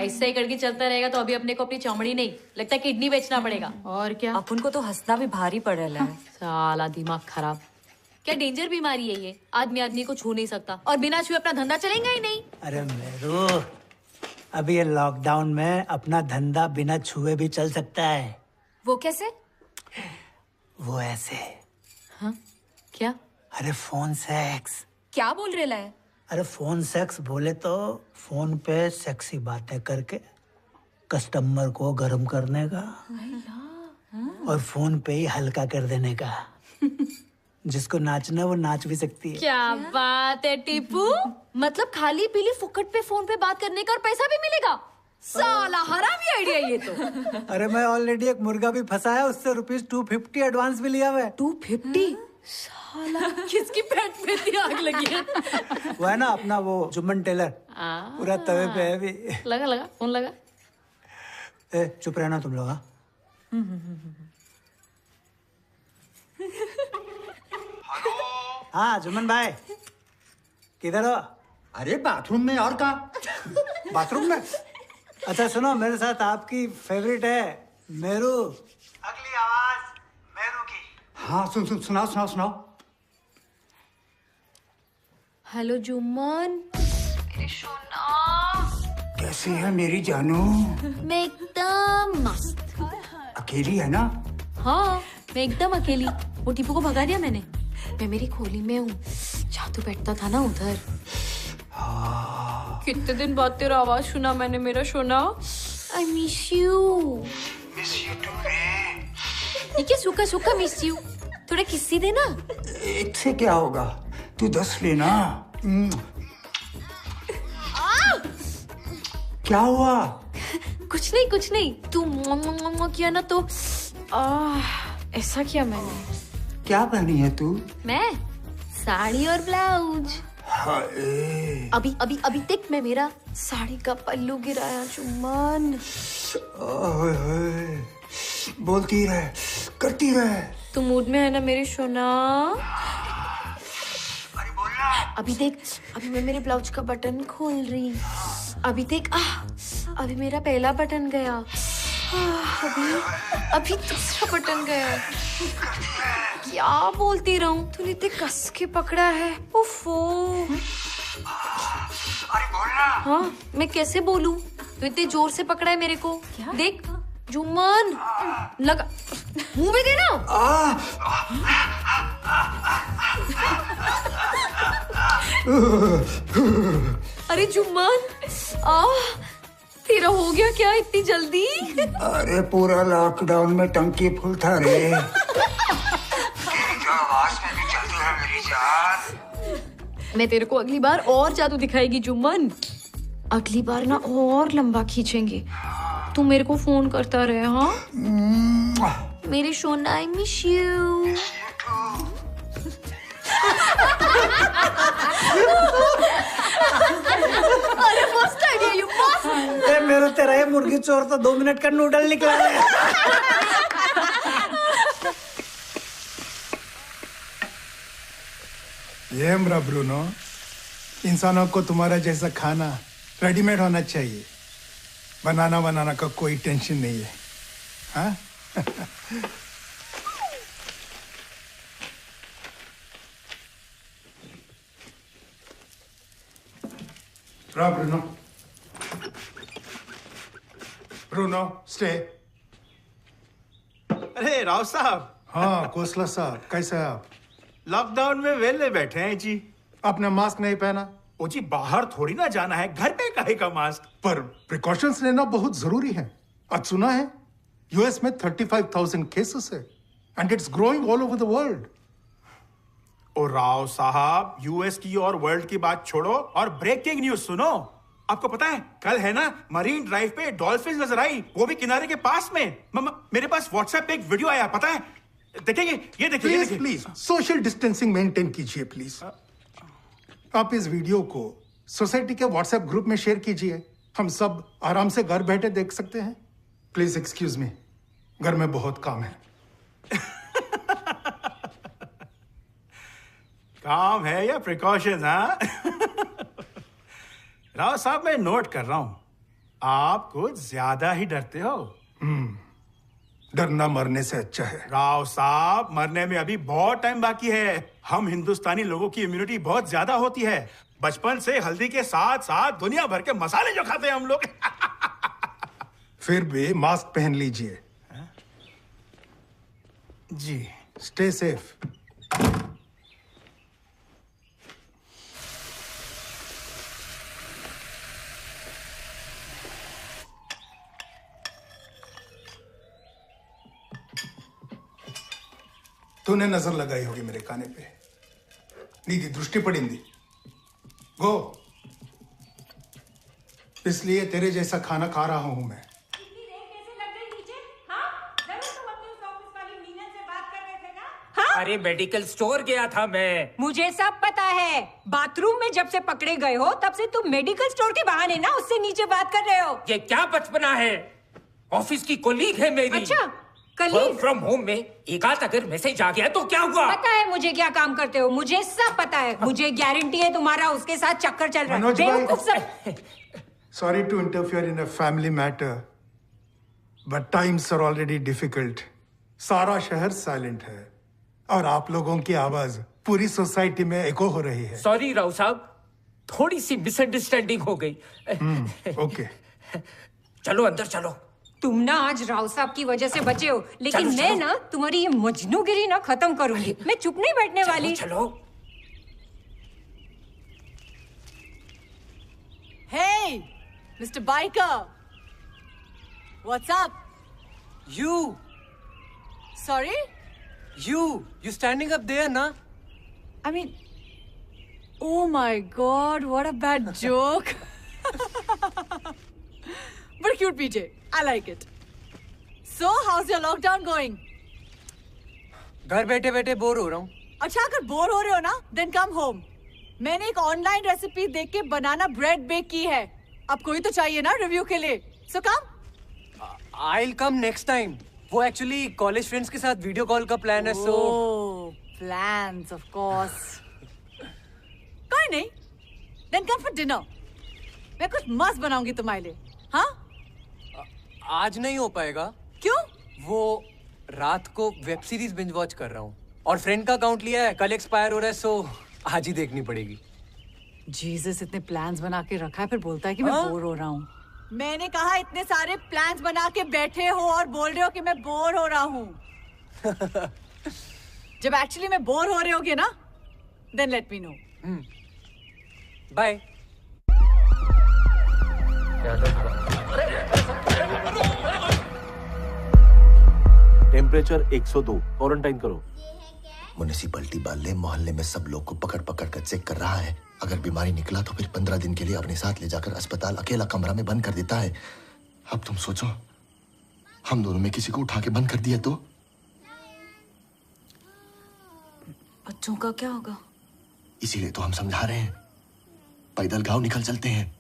ऐसा ही करके चलता रहेगा तो अभी अपने को अपनी चमड़ी नहीं लगता, किडनी बेचना पड़ेगा। और क्या, अपन को तो हंसना भी भारी पड़ रहा है। साला दिमाग खराब। क्या डेंजर बीमारी है ये, आदमी को छू नहीं सकता और बिना छुए अपना धंधा चलेगा ही नहीं। अरे मेरू, अभी ये लॉकडाउन में अपना धंधा बिना छुए भी चल सकता है। वो कैसे? वो ऐसे। हाँ क्या? अरे फोन सेक्स। क्या बोल रहे है? अरे फोन सेक्स बोले तो फोन पे सेक्सी बातें करके कस्टमर को गर्म करने का और फोन पे ही हल्का कर देने का। जिसको नाचना वो नाच भी सकती है। क्या बात है टीपू, मतलब खाली पीली फुकट पे फोन पे बात करने का और पैसा भी मिलेगा। साला हरामी आइडिया ये तो। अरे मैं ऑलरेडी एक मुर्गा भी फंसाया, उससे ₹250 एडवांस भी लिया हुआ है। 250? साला किसकी पेट पे इतनी आग लगी है? वो है ना अपना वो जुम्मन टेलर, पूरा तवे पे है भी। लगा फोन लगा। ए चुप रहना तुम लोग। हाँ जुम्मन भाई, किधर हो? अरे बाथरूम में। और का बाथरूम में? अच्छा सुनो, मेरे साथ आपकी फेवरेट है मेरू। अगली आवाज मेरू की। हाँ सुनाओ। हेलो जुम्मन। मेरी सोना कैसी है मेरी जानू? मैं एकदम मस्त। अकेली है ना? हाँ मैं एकदम अकेली। वो टीपू को भगा दिया मैंने। मैं मेरी खोली में हूँ, जहाँ तू बैठता था ना उधर। कितने दिन बाद तेरा आवाज सुना मैंने मेरा सोना। I miss you. Miss you too रे। ये क्या सूखा मिस यू? थोड़ा किस्सी देना। इससे क्या होगा? तू 10 लेना। क्या हुआ? कुछ नहीं तू मुआ किया ना तो ऐसा किया मैंने। क्या पहनी है तू? मैं साड़ी और ब्लाउज। हाय। अभी देख मैं मेरा साड़ी का पल्लू गिराया चुम्बन। बोलती रहे, करती रहे। तू मूड में है ना मेरी सोना? अभी देख, अभी मैं मेरे ब्लाउज का बटन खोल रही। अभी देख, अभी मेरा पहला बटन गया। अभी दूसरा बटन गया। क्या बोलती रहूं? तूने इतने कस के पकड़ा है। उफ़ो। हाँ, मैं कैसे बोलूं? तू इतने जोर से पकड़ा है मेरे को। देख, जुम्मन लगा मुंह में देना। अरे जुम्मन, तेरा हो गया क्या इतनी जल्दी? अरे पूरा लॉकडाउन में टंकी फुल था रे। आवाज में भी जादू है मेरी जान। मैं तेरे को अगली बार और जादू दिखाएगी जुम्मन। अगली बार ना और लंबा खींचेंगे। तू मेरे को फोन करता रहे। हाँ मेरे सोना, आई मिस यू। अरे मस्त आइडिया, यू मस्त। मेरा तेरा ये मुर्गी चोर तो 2 मिनट का नूडल निकला है। ये मेरा ब्रूनो, इंसानों को तुम्हारा जैसा खाना रेडीमेड होना चाहिए। बनाना का कोई टेंशन नहीं है। हाँ? Bruno stay. अरे राव साहब। हाँ कोसला साहब, कैसे हैं आप? लॉकडाउन में वेले बैठे हैं जी। आपने मास्क नहीं पहना? ओ जी, बाहर थोड़ी ना जाना है, घर पे काहे का मास्क? पर प्रिकॉशंस लेना बहुत जरूरी है। आज सुना है यूएस में 35,000 केसेस है and it's growing all over the world. ओ राव साहब, यूएस की और वर्ल्ड की बात छोड़ो और ब्रेकिंग न्यूज सुनो। आपको पता है कल है ना मरीन ड्राइव पे डॉल्फिन नजर आई, वो भी किनारे के पास में। मेरे पास व्हाट्सएप पे एक वीडियो आया, पता है? देखेंगे? ये देखिए। प्लीज सोशल डिस्टेंसिंग मेंटेन कीजिए प्लीज। आप इस वीडियो को सोसाइटी के व्हाट्सएप ग्रुप में शेयर कीजिए। हम सब आराम से घर बैठे देख सकते हैं। प्लीज एक्सक्यूज मी, घर में बहुत काम है। काम है या प्रिकॉशन? हाँ राव साहब, मैं नोट कर रहा हूं, आप कुछ ज्यादा ही डरते हो। डरना मरने से अच्छा है। राव साहब, मरने में अभी बहुत टाइम बाकी है। हम हिंदुस्तानी लोगों की इम्यूनिटी बहुत ज्यादा होती है। बचपन से हल्दी के साथ साथ दुनिया भर के मसाले जो खाते हैं हम लोग। फिर भी मास्क पहन लीजिए। जी। Stay safe. तूने नजर लगाई होगी मेरे खाने पे, नीदी दृष्टि पड़िंदी। गो, इसलिए तेरे जैसा खाना खा रहा हूं मैं। अरे मेडिकल स्टोर गया था मैं। मुझे सब पता है। बाथरूम में जब से पकड़े गए हो तब से तुम मेडिकल स्टोर के बहाने ना उससे नीचे बात कर रहे हो। ये क्या बचपना है? ऑफिस की कोलीग है मेरी। अच्छा, कलीग? वर्क फ्रॉम होम में एक आध अगर मैसेज आ गया तो क्या हुआ? पता है मुझे क्या काम करते हो, मुझे सब पता है। मुझे गारंटी है तुम्हारा उसके साथ चक्कर चल रहा है। मनोज भाई, बेवकूफ सब। Sorry to interfere in a family matter, but times are already difficult. सारा शहर साइलेंट है और आप लोगों की आवाज पूरी सोसाइटी में एको हो रही है। सॉरी राव साहब, थोड़ी सी मिसअंडरस्टैंडिंग हो गई। ओके, चलो अंदर चलो। तुम ना आज राव साहब की वजह से बचे हो, लेकिन चलो, मैं चलो। ना तुम्हारी ये मजनूगिरी ना खत्म करूंगी। मैं चुप नहीं बैठने वाली। चलो। Hey, Mr. Biker. What's up? You. Sorry? You standing up there, na? I mean, Oh my God, what a bad joke. But cute, PJ. I like it. So, how's your lockdown going? घर बैठे बैठे bore हो रहा हूँ। अच्छा, अगर bore हो रहे हो ना, then come home. मैंने एक ऑनलाइन रेसिपी देख के बनाना ब्रेड बेक की है। अब कोई तो चाहिए ना रिव्यू के लिए। So come. I'll come next time. वो एक्चुअली कॉलेज फ्रेंड्स के साथ वीडियो कॉल का प्लान है, so Plans, of course. कोई नहीं, then come for dinner. मैं कुछ मस्त बनाऊंगी तुम्हारे लिए, हाँ? आज नहीं हो पाएगा। क्यों? वो रात को वेब सीरीज बिंज वॉच कर रहा हूँ और फ्रेंड का अकाउंट लिया है, कल एक्सपायर हो रहा है, सो आज ही देखनी पड़ेगी। जीसस इतने प्लान्स बना के रखा है, फिर बोलता है कि मैं बोर हो रहा हूँ। मैंने कहा इतने सारे प्लान्स बना के बैठे हो और बोल रहे हो कि मैं बोर हो रहा हूँ। जब एक्चुअली मैं बोर हो रहे होगे ना, then let me know. बाय। टेम्परेचर 102, क्वारंटाइन करो। म्युनिसिपैलिटी वाले मोहल्ले में सब लोग को पकड़ पकड़ कर चेक कर रहा है। अगर बीमारी निकला तो फिर 15 दिन के लिए अपने साथ ले जाकर अस्पताल अकेला कमरा में बंद कर देता है। अब तुम सोचो, हम दोनों में किसी को उठा के बंद कर दिया तो बच्चों का क्या होगा? इसीलिए तो हम समझा रहे हैं, पैदल गांव निकल चलते हैं।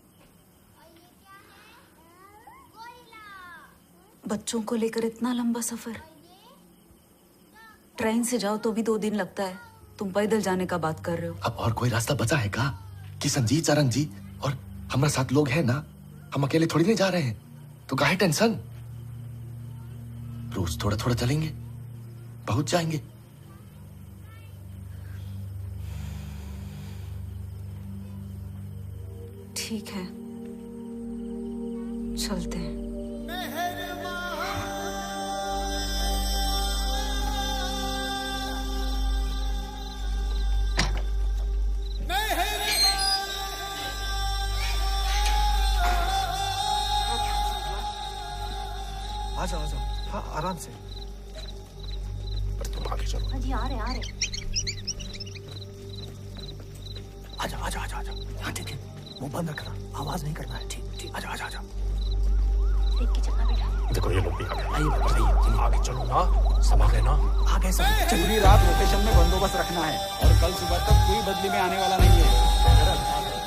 बच्चों को लेकर इतना लंबा सफर, ट्रेन से जाओ तो भी 2 दिन लगता है, तुम पैदल जाने का बात कर रहे हो। अब और कोई रास्ता बचा है का? किशन जी, चरण जी और हमारे साथ लोग हैं ना, हम अकेले थोड़ी नहीं जा रहे हैं, तो काहे टेंशन? रोज थोड़ा थोड़ा चलेंगे, पहुंच जाएंगे। ठीक है, चलते हैं। आ जाओ, हाँ आराम से। पर तुम आगे चलो। हाँ जी, आ रहे। आजा। हाँ ठीक है, मुंह बंद रखना, आवाज नहीं करना है। ठीक। आजा। देख के चलना बेटा। देखो ये लोग भी आ गए। तुम आगे चलो ना, संभाल लेना। आगे सब। पूरी रात लोकेशन में बंदोबस्त रखना है और कल सुबह तक कोई बदली में आने वाला नहीं है।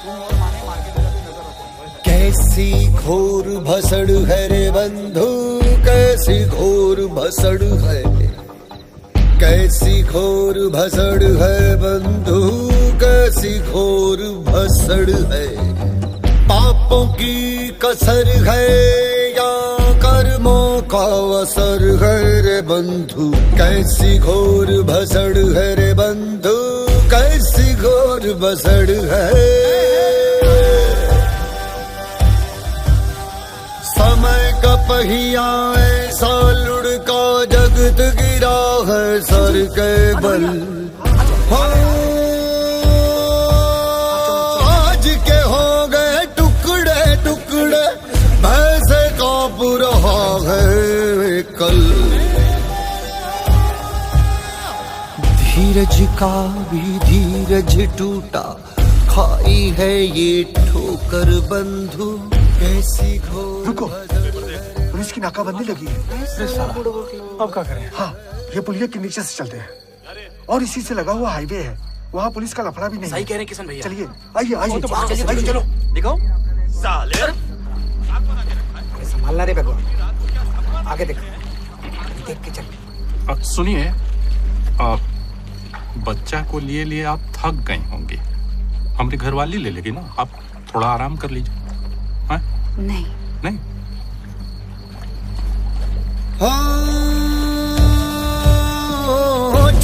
तुम और माने मार्केट में नजर रखो। कैसी घोर भसड़ है रे बंधु, कैसी घोर भसड़ है, कैसी घोर भसड़ है बंधु, कैसी घोर भसड़ है। पापों की कसर है या कर्मों का असर है रे बंधु, कैसी घोर भसड़ है रे बंधु, कैसी घोर भसड़ है। समय का पहिया ऐसा लुढ़का जगत गिरा है सर के बल। आज के हो गए टुकड़े टुकड़े, भैंसे कांप रहा है कल। धीरज का भी धीरज टूटा, खाई है ये ठोकर बंधु, कैसी घोर। रुको, पुलिस की नाकाबंदी लगी है। अब क्या करें? हाँ, ये पुलिया के नीचे से चलते हैं और इसी से लगा हुआ हाईवे है, वहाँ पुलिस का लफड़ा भी नहीं। सही कह रहे किशन भैया। चलिए, आइए। चलो। दिखाओ। साले। संभालना रे भगवान, आगे देख के चल। सुनिए, बच्चा को लिए आप थक गए होंगे, हमारी घरवाली ले लेगी ना, आप थोड़ा आराम कर लीजिए। हाँ? नहीं।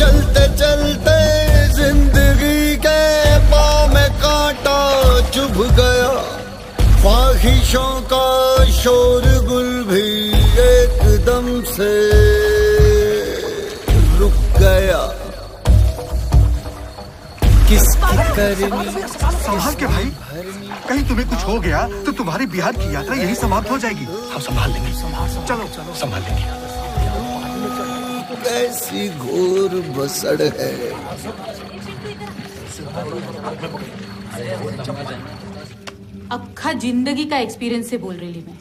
चलते चलते जिंदगी के पाँव में कांटा चुभ गया, ख्वाहिशों का शोरगुल भी एकदम से रुक गया। किसकी करनी संभाल के भाई, कहीं तुम्हें कुछ हो गया तो तुम्हारी बिहार की यात्रा यही समाप्त हो जाएगी। हम संभाल लेंगे। चलो संभाल लेंगे। कैसी घोर बसड़ है। अक्खा जिंदगी का एक्सपीरियंस से बोल रही मैं।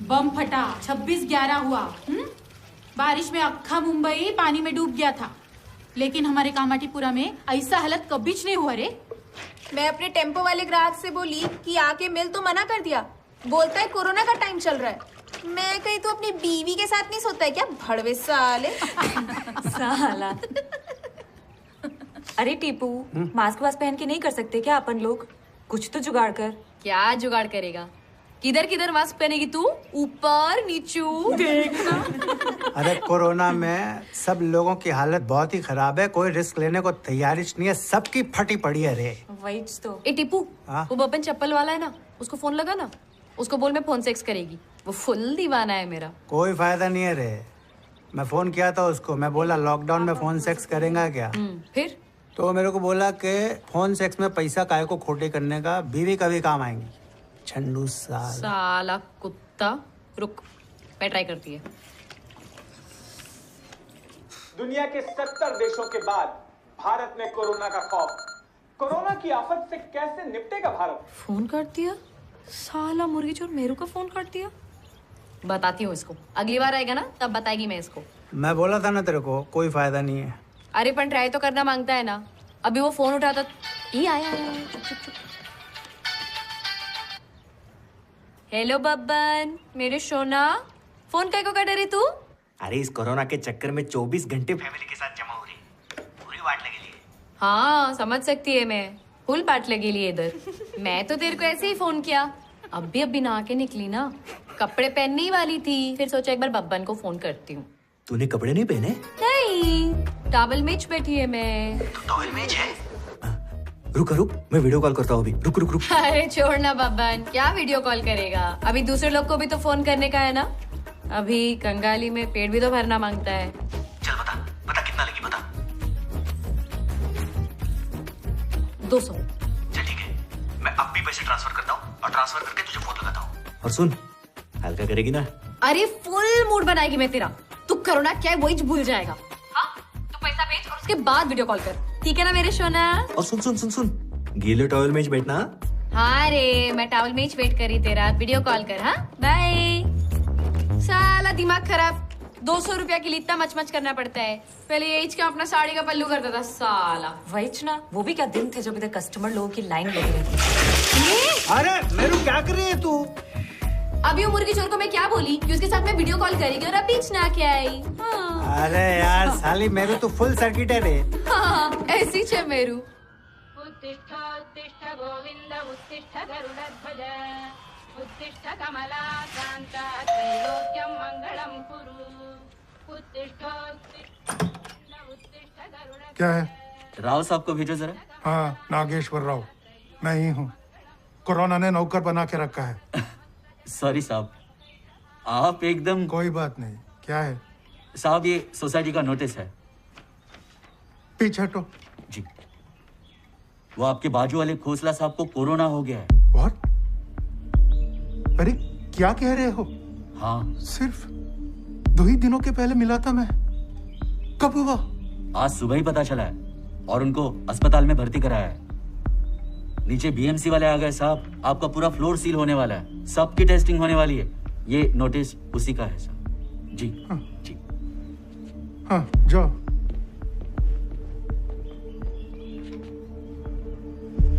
बम फटा, 26/11 हुआ। बारिश में अक्खा मुंबई पानी में डूब गया था, लेकिन हमारे कामाठीपुरा में ऐसा हालत कभी नहीं हुआ रे। मैं अपने टेम्पो वाले ग्राहक से बोली कि आके मिल, तो मना कर दिया। बोलता है कोरोना का टाइम चल रहा है। मैं कही तो अपनी बीवी के साथ नहीं सोता है क्या, भड़वे साले। साला। अरे टीपू, मास्क वास्क पहन के नहीं कर सकते क्या अपन लोग? कुछ तो जुगाड़ कर। क्या जुगाड़ करेगा? किधर किधर मास्क पहनेगी तू? ऊपर नीचू देखना। अरे कोरोना में सब लोगों की हालत बहुत ही खराब है, कोई रिस्क लेने को तैयारी नहीं है, सबकी फटी पड़ी है रे। वही तो। ए टीपू, हाँ? वो बबन चप्पल वाला है ना, उसको फोन लगा ना, उसको बोल मैं फोन सेक्स करेगी। वो फुल दीवाना है मेरा। कोई फायदा नहीं है रे। मैं फोन किया था उसको, मैं बोला लॉकडाउन में फोन सेक्स करेगा क्या? फिर तो मेरे को बोला कि फोन सेक्स में पैसा काहे को खोटे करने का, बीवी कभी काम आएंगी। छंडू साला कुत्ता। रुक, मैं ट्राई करती है। दुनिया के 70 देशों के बाद भारत में कोरोना का खौफ। कोरोना की आफत से कैसे निपटेगा भारत? फोन काट दिया साला मुर्गी चोर, मेरू का फोन काट दिया। बताती हूँ इसको, अगली बार आएगा ना तब बताएगी मैं इसको। मैं बोला था ना तेरे को, कोई फायदा नहीं है। अरे पण ट्राई तो करना मांगता है ना। अभी वो फोन उठाता ये आया। चुप चुप चुप। हेलो बब्बन, मेरे सोना, फोन काय को काट रही तू? अरे इस कोरोना के चक्कर में 24 घंटे फैमिली के साथ जमा हो रही, पूरी वाट लगी ली। हाँ समझ सकती है मैं, फुल बाट लगी ली इधर। मैं तो तेरे को ऐसे ही फोन किया, अभी नहा के निकली ना, कपड़े पहनने ही वाली थी, फिर सोचा एक बार बब्बन को फोन करती हूँ। तूने कपड़े नहीं पहने? नहीं, टॉवल मेच बैठी है मैं। टॉवल मेच है? रुक रुक, मैं वीडियो कॉल करता हूँ अभी। रुक रुक रुक। अरे छोड़ ना बब्बन, क्या वीडियो कॉल करेगा? अभी दूसरे लोग को भी तो फोन करने का है ना। अभी कंगाली में पेट भी तो भरना मांगता है। चल बता, बता कितना लगी बता। 200। चल ठीक है, मैं अब भी पैसे ट्रांसफर करता हूँ और ट्रांसफर करके तुझे फोन लगाता हूँ। और सुन, हल्का करेगी ना? अरे फुल मूड बनाएगी मैं तेरा। तू कोरोना क्या है वही भूल जाएगा। हाँ, तू पैसा भेज और उसके बाद वीडियो कॉल कर, ठीक है ना मेरे सोना? और सुन सुन सुन सुन, गीले टॉवल में बैठना। हाँ रे, मैं टॉवल में वेट करी तेरा, वीडियो कॉल कर। हाँ बाय। साला दिमाग खराब, 200 रुपया के लिए इतना मच करना पड़ता है। पहले ये क्या अपना साड़ी का पल्लू करता था साला। वही ना, वो भी क्या दिन थे जब इधर कस्टमर लोगों की लाइन लगी रहती थी। अरे मेरू क्या कर रही है तू? अभी वो मुर्गी चोर को मैं क्या बोली कि उसके साथ मैं वीडियो कॉल करेगी और अब बीच ना के आई। हाँ। अरे यार साली, मेरू तो फुल सर्किट है रे। हाँ, ऐसी छे मेरू। उत्तिष्ठ उत्तिष्ठ गोविंद उत्तिष्ठ गरुडध्वज उत्तिष्ठ कमलाकांत त्रैलोक्यं मंगलम कुरु उत्तिष्ठ उत्तिष्ठ गरुड। क्या है? राव साहब को भेजो जरा। हाँ, नागेश्वर राव, मैं ही हूँ। कोरोना ने नौकर बना के रखा है। सॉरी साहब, आप एकदम। कोई बात नहीं, क्या है? साहब ये सोसाइटी का नोटिस है। पीछे हटो। जी। वो आपके बाजू वाले खोसला साहब को कोरोना हो गया है। What? अरे क्या कह रहे हो? हाँ। सिर्फ 2 ही दिनों के पहले मिला था मैं। कब हुआ? आज सुबह ही पता चला है और उनको अस्पताल में भर्ती कराया है। नीचे बीएमसी वाले आ गए साहब, आपका पूरा फ्लोर सील होने वाला है, सबकी टेस्टिंग होने वाली है। ये नोटिस उसी का है साहब। जी। हाँ। जी। हाँ जाओ।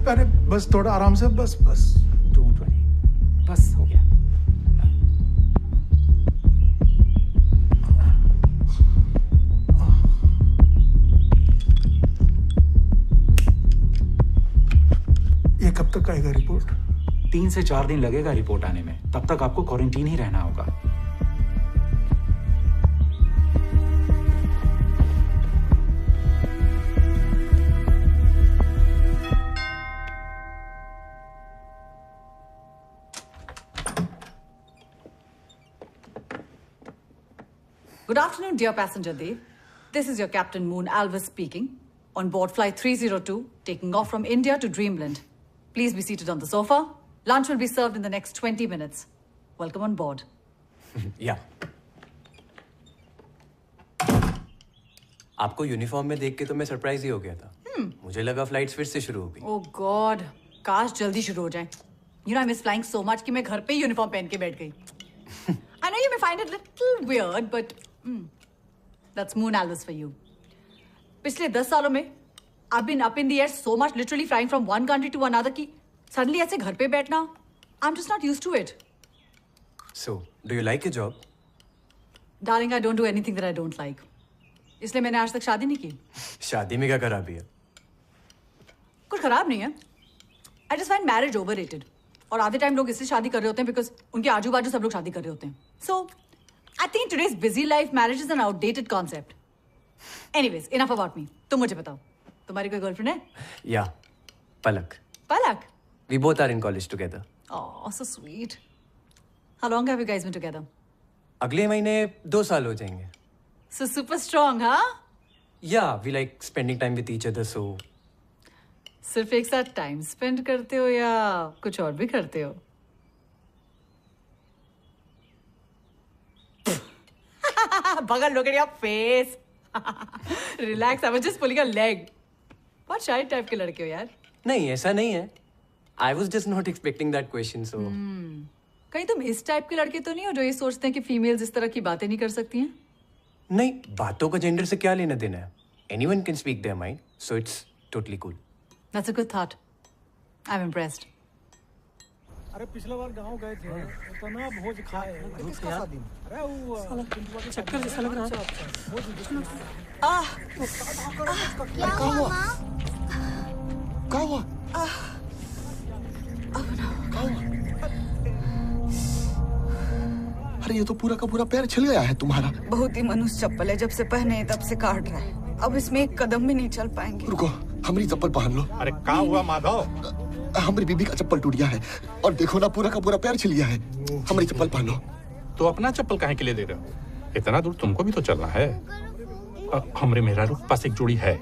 अरे बस थोड़ा आराम से, बस बस। डोंट वरी, बस हो गया। ये कब तक आएगा रिपोर्ट? 3 से 4 दिन लगेगा रिपोर्ट आने में, तब तक आपको क्वारंटीन ही रहना होगा। Good afternoon, dear passenger Dave. This is your Captain Moon Alvis speaking. On board flight 302, taking off from India to Dreamland. Please be seated on the sofa. Lunch will be served in the next 20 minutes. Welcome on board. या आपको uniform में देख के तो मैं surprise ही हो गया था। मुझे लगा फ्लाइट्स फिर से शुरू हो गई। ओह गॉड, काश जल्दी शुरू हो जाए। You know I miss flying so much कि मैं घर पे ही यूनिफॉर्म पहन के बैठ गई। I know you may find it little weird but that's moon Elvis for you. पिछले 10 सालों में I've been up in the air so much, literally flying from one country to another कि suddenly ऐसे घर पे बैठना, I'm just not used to it. So, do you like your job? Darling, I don't do anything that I don't like. इसलिए मैंने आज तक शादी नहीं की। शादी में क्या खराबी है? कुछ खराब नहीं है। I just find marriage overrated. और आधे टाइम लोग इसलिए शादी कर रहे होते हैं because उनके आजू बाजू सब लोग शादी कर रहे होते हैं। So, I think today's busy life marriage is an outdated concept. Anyways, enough about me. तुम मुझे बताओ, तुम्हारी कोई गर्लफ्रेंड है? Yeah, Palak. Palak? We both are in college together. Oh, so sweet. How long have you guys been together? अगले महीने 2 साल हो जाएंगे। So super strong, huh? Yeah, we like spending time with each other, so. सिर्फ एक साथ time spend करते हो या कुछ और भी करते हो? Bugger, look at your face. Relax, I was just pulling a leg. बहुत शाय टाइप के लड़के हो यार। नहीं, ऐसा नहीं है। I was just not expecting that question, so. कहीं तुम इस टाइप के लड़के तो नहीं हो जो ये सोचते हैं कि फीमेल्स इस तरह की बातें नहीं कर सकती हैं? नहीं, बातों का जेंडर से क्या लेना देना है? Anyone can speak their mind, so it's totally cool. That's a good thought. I'm impressed. अरे पिछले बार गांव गए थे, इतना भोज खाए। किसका शादी? अरे वो चक्कर जैसा लग रहा है। क्या हुआ? क्या हुआ? अरे ये तो पूरा का पूरा पैर छिल गया है तुम्हारा। बहुत ही मनुष्य चप्पल है, जब से पहने हैं तब से काट रहा है। अब इसमें एक कदम भी नहीं चल पाएंगे। रुको, हमारी चप्पल पहन लो। अरे क्या हुआ माधव? हमारी बीबी का चप्पल टूट गया है और देखो ना पूरा का पूरा पैर छिल गया है। हमारी चप्पल पहन लो। तो अपना चप्पल काहे के लिए दे रहे हो? इतना दूर तुमको भी तो चलना है। हमरे मेहरारू के पास एक जोड़ी है,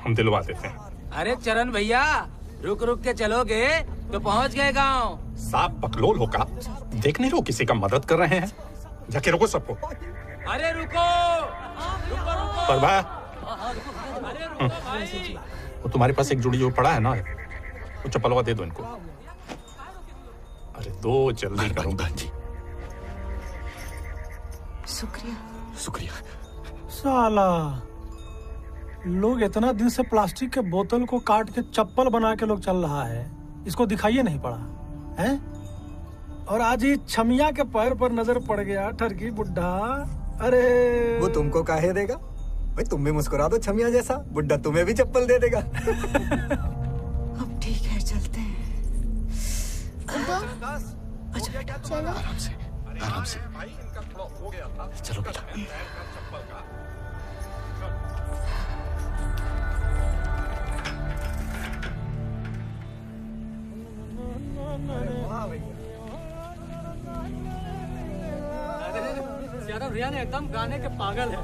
हम दिलवा देते हैं। अरे चरण भैया, रुक रुक के चलोगे तो पहुंच गए गांव। साफ पकलोल होगा, देख नहीं रहो किसी का मदद कर रहे हैं। जाके रोको सबको। अरे रुको, रुको रुको। पर भाई, अरे रुको भाई। वो तुम्हारे पास एक जोड़ी जो पड़ा है ना, वो चप्पलवा दे दो इनको। अरे दो, जल्दी करो। जी शुक्रिया। शुक्रिया। साला लोग इतना दिन से प्लास्टिक के बोतल को काट के चप्पल बना के लोग चल रहा है, इसको दिखाइए नहीं पड़ा है? और आज ही छमिया के पैर पर नजर पड़ गया ठरकी बुड्ढा। अरे वो तुमको काहे देगा भाई? तुम भी मुस्कुरा दो छमिया जैसा, बुड्ढा तुम्हें भी चप्पल दे देगा। अब ठीक है, चलते हैं। चलो आराम से, आराम से। चलो बेटा। यादव रिया ने एकदम गाने के पागल है।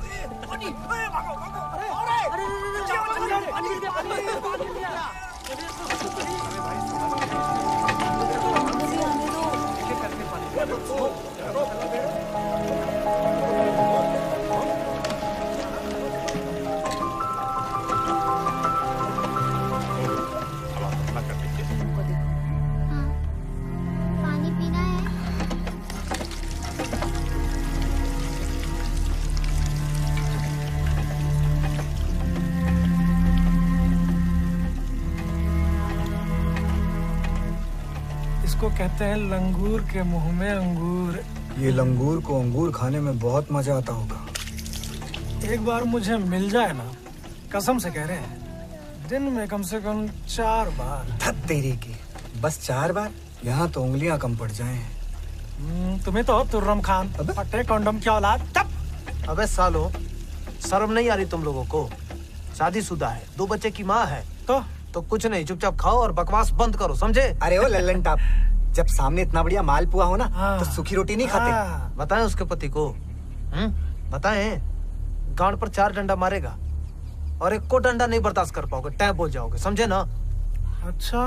पानी पीना है? इसको कहते हैं लंगूर के मुंह में अंगूर। ये लंगूर को अंगूर खाने में बहुत मजा आता होगा। एक बार मुझे मिल जाए ना, कसम से कह रहे हैं, दिन में कम से कम 4 बार। धत तेरी की, बस 4 बार? यहाँ तो उंगलियां कम पड़ जाएं। तुम्हें तो तुर्रम खान फटे कंडम की औलाद। अबे सालो, शर्म नहीं आ रही तुम लोगों को? शादीशुदा है, 2 बच्चे की माँ है, तो कुछ नहीं, चुपचाप खाओ और बकवास बंद करो, समझे? अरे ओ लल्लन टाप, जब सामने इतना बढ़िया मालपुआ हो ना, तो सूखी रोटी नहीं खाते। बताएं उसके पति को, बताएं। गांड पर 4 डंडा मारेगा और 1 को डंडा नहीं बर्दाश्त कर पाओगे, टैप हो जाओगे, समझे ना? अच्छा,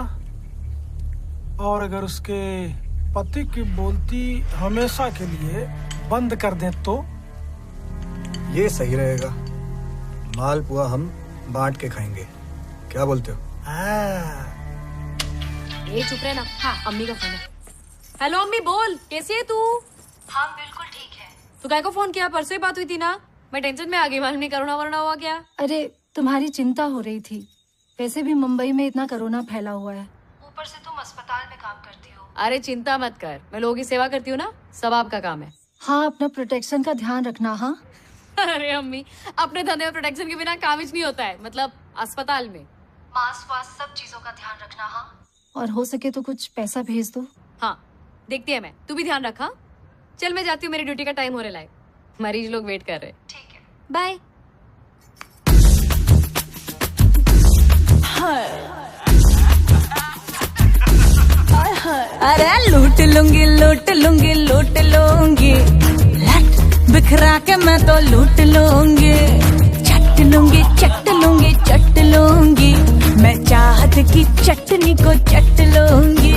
और अगर उसके पति की बोलती हमेशा के लिए बंद कर दें तो? ये सही रहेगा। मालपुआ हम बांट के खाएंगे, क्या बोलते हो? ये चुप रहे ना। हाँ, अम्मी का फोन है। हेलो अम्मी, बोल, कैसी है तू? हाँ बिल्कुल ठीक है। तू काय को फोन किया? परसों ही बात हुई थी ना। मैं टेंशन में आ गई, मालूम नहीं कोरोना वरोना हुआ क्या? अरे तुम्हारी चिंता हो रही थी। वैसे भी मुंबई में इतना कोरोना फैला हुआ है, ऊपर से तुम अस्पताल में काम करती हो। अरे चिंता मत कर, मैं लोगों की सेवा करती हूँ ना, सब आपका काम है। हाँ, अपना प्रोटेक्शन का ध्यान रखना। हाँ अरे अम्मी, अपने धंधे में प्रोटेक्शन के बिना काम ही नहीं होता है, मतलब अस्पताल में। मास्क वास्क सब चीजों का ध्यान रखना। हाँ, और हो सके तो कुछ पैसा भेज दो। हाँ देखती है मैं, तू भी ध्यान रखा। चल मैं जाती हूँ, मेरी ड्यूटी का टाइम होने लायक, मरीज लोग वेट कर रहे। ठीक है, बाय। अरे लूट लूंगी लूट लूंगी लूट लूंगी, लट बिखरा के मैं तो लूट लूंगी। चट लूंगी चट लूंगी चट लूंगी, मैं चाहत की चटनी को चट लूंगी।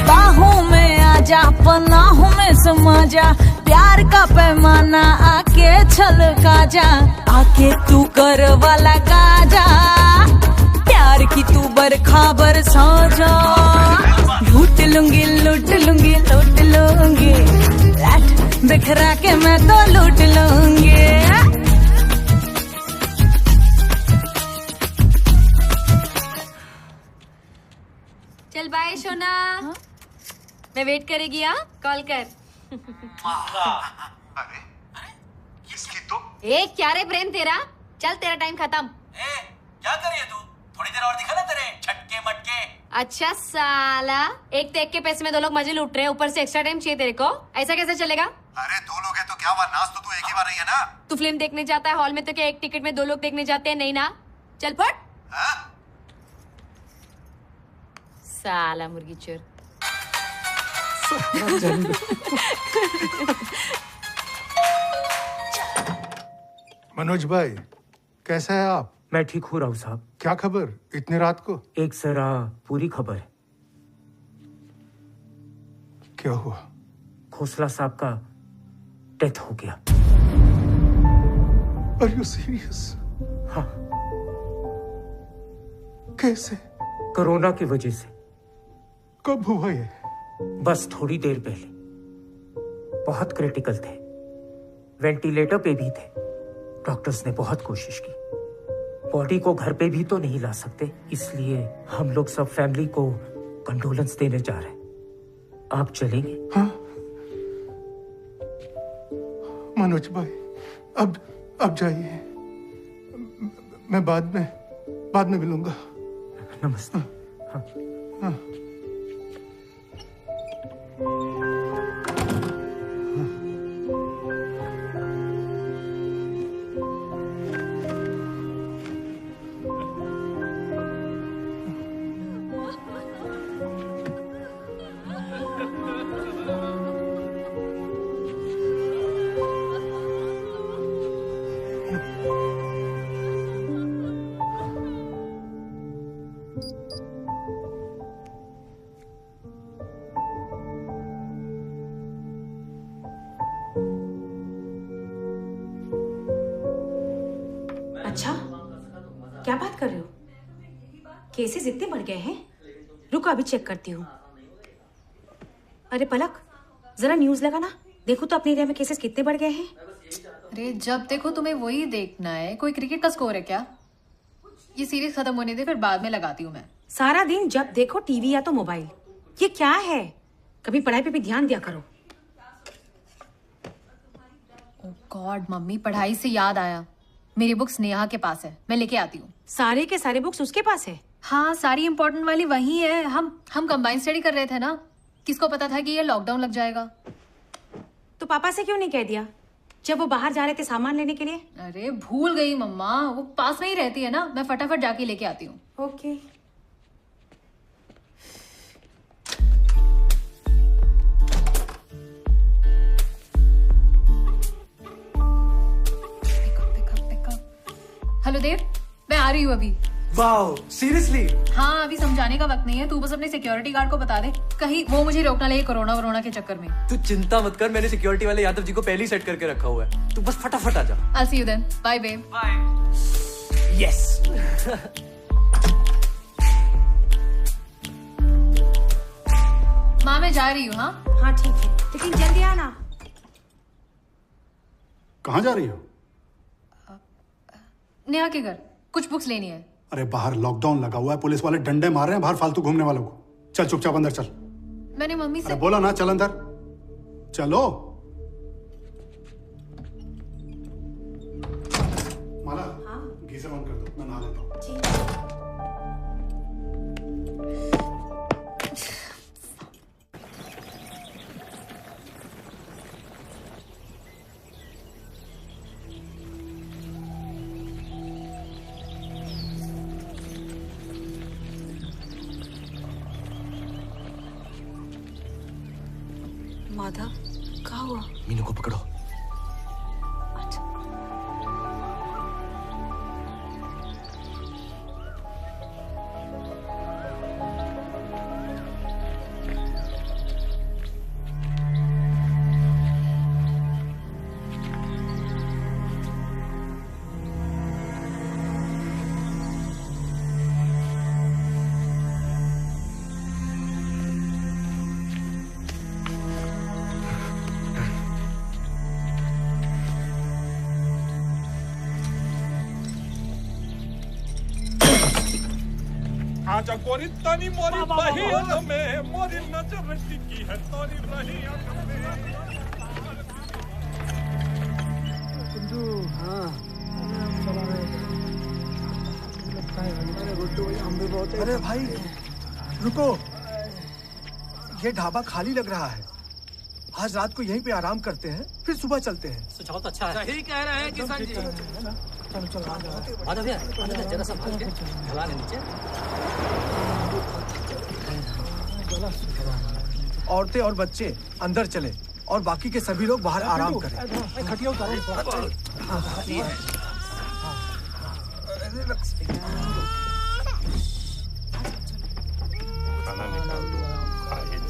बाहों में आजा, पनाहों में समा जा, प्यार का पैमाना आके छलका जा। आके तू कर वाला गाजा, प्यार की तू बरखा बरसा जा। लूट लूंगी लूट लूंगी लूट लूंगी, लट बिखरा के मैं तो लूट लूंगी। चल बाय सोना। मैं वेट करेगी। हाँ, कॉल कर। अरे इसकी तो ए क्या रे प्रेम तेरा, चल तेरा टाइम खत्म। क्या कर रही है तू? थोड़ी देर और दिखा ना तेरे छटके मटके। अच्छा साला, एक तो एक के पैसे में दो लोग मजे लूट रहे हैं, ऊपर से एक्स्ट्रा टाइम चाहिए तेरे को, ऐसा कैसे चलेगा? अरे दो लोग हैं तो क्या हुआ, नाच तो तू एक ही बार रही है ना। तू फिल्म देखने जाता है हॉल में तो क्या एक टिकट में दो लोग देखने जाते हैं? नहीं ना, चल फट। साला मुर्गी चोर। मनोज भाई, कैसा है आप? मैं ठीक हूँ राव साहब। क्या खबर इतनी रात को? एक जरा पूरी खबर है। क्या हुआ? खोसला साहब का डेथ हो गया। Are you serious? हाँ। कैसे? कोरोना की वजह से। कब हुआ ये? बस थोड़ी देर पहले। बहुत क्रिटिकल थे, वेंटिलेटर पे भी थे। डॉक्टर्स ने बहुत कोशिश की, बॉडी को घर पे भी तो नहीं ला सकते, इसलिए हम लोग सब फैमिली को कंडोलेंस देने जा रहे हैं। आप चलेंगे? हाँ मनोज भाई, अब जाइए, मैं बाद में मिलूंगा। नमस्ते। हाँ, हाँ। अच्छा, क्या बात कर रहे हो? केसेस इतने बढ़ गए हैं? रुको अभी चेक करती हूँ। अरे पलक, जरा न्यूज लगा ना, देखो तो अपने एरिया में केसेस कितने बढ़ गए हैं। अरे जब देखो तुम्हें वही देखना है। कोई क्रिकेट का स्कोर है क्या? ये सीरीज खत्म होने दे, फिर बाद में लगाती हूँ मैं। सारा दिन जब देखो टीवी या तो मोबाइल, ये क्या है? कभी पढ़ाई पे भी ध्यान दिया करो। ओह गॉड मम्मी, पढ़ाई से याद आया, मेरी बुक्स नेहा के पास है, मैं लेके आती हूँ। सारे के सारे बुक्स उसके पास है? हाँ, सारी इंपॉर्टेंट वाली वही है। हम कंबाइन स्टडी कर रहे थे ना, किसको पता था कि ये लॉकडाउन लग जाएगा। तो पापा से क्यों नहीं कह दिया जब वो बाहर जा रहे थे सामान लेने के लिए? अरे भूल गई मम्मा, वो पास में ही रहती है ना, मैं फटाफट जाके लेके आती हूँ। ओके। हेलो देव, मैं आ रही हूँ अभी। Wow, seriously? हाँ, अभी समझाने का वक्त नहीं है, तू बस अपने सिक्योरिटी गार्ड को बता दे, कहीं वो मुझे रोकना लगे कोरोना वरोना के चक्कर में। तू चिंता मत कर, मैंने सिक्योरिटी वाले यादव जी को पहले ही सेट करके रखा हुआ है, तू बस फटाफट आ जा। I'll see you then. Bye babe. Yes. माँ मैं जा रही हूँ। हाँ ठीक है, लेकिन जल्दी आना। कहाँ जा रही हो? नेहा के घर कुछ बुक्स लेनी है। अरे बाहर लॉकडाउन लगा हुआ है, पुलिस वाले डंडे मार रहे हैं बाहर फालतू घूमने वालों को। चल चुपचाप अंदर चल। मैंने मम्मी से अरे बोला ना चल अंदर, चलो। माला, गीजर ऑन कर दो, मैं नहा लेता हूँ। माधव, क्या हुआ? मीनू को पकड़ो। आजा गोरी तनी मोरी बहिन में मोरी नजर टिकी है तोरी रही अरे भाई रुको, ये ढाबा खाली लग रहा है। आज रात को यहीं पे आराम करते हैं, फिर सुबह चलते हैं। सुझाव तो अच्छा है। सही कह रहे हैं किसान जी। चलो चलो माधव भैया, जरा संभाल के ढला ले नीचे। औरतें और बच्चे अंदर चले और बाकी के सभी लोग बाहर आराम करें। खटिया उतारो। खाना निकाल दो, खा ही लो।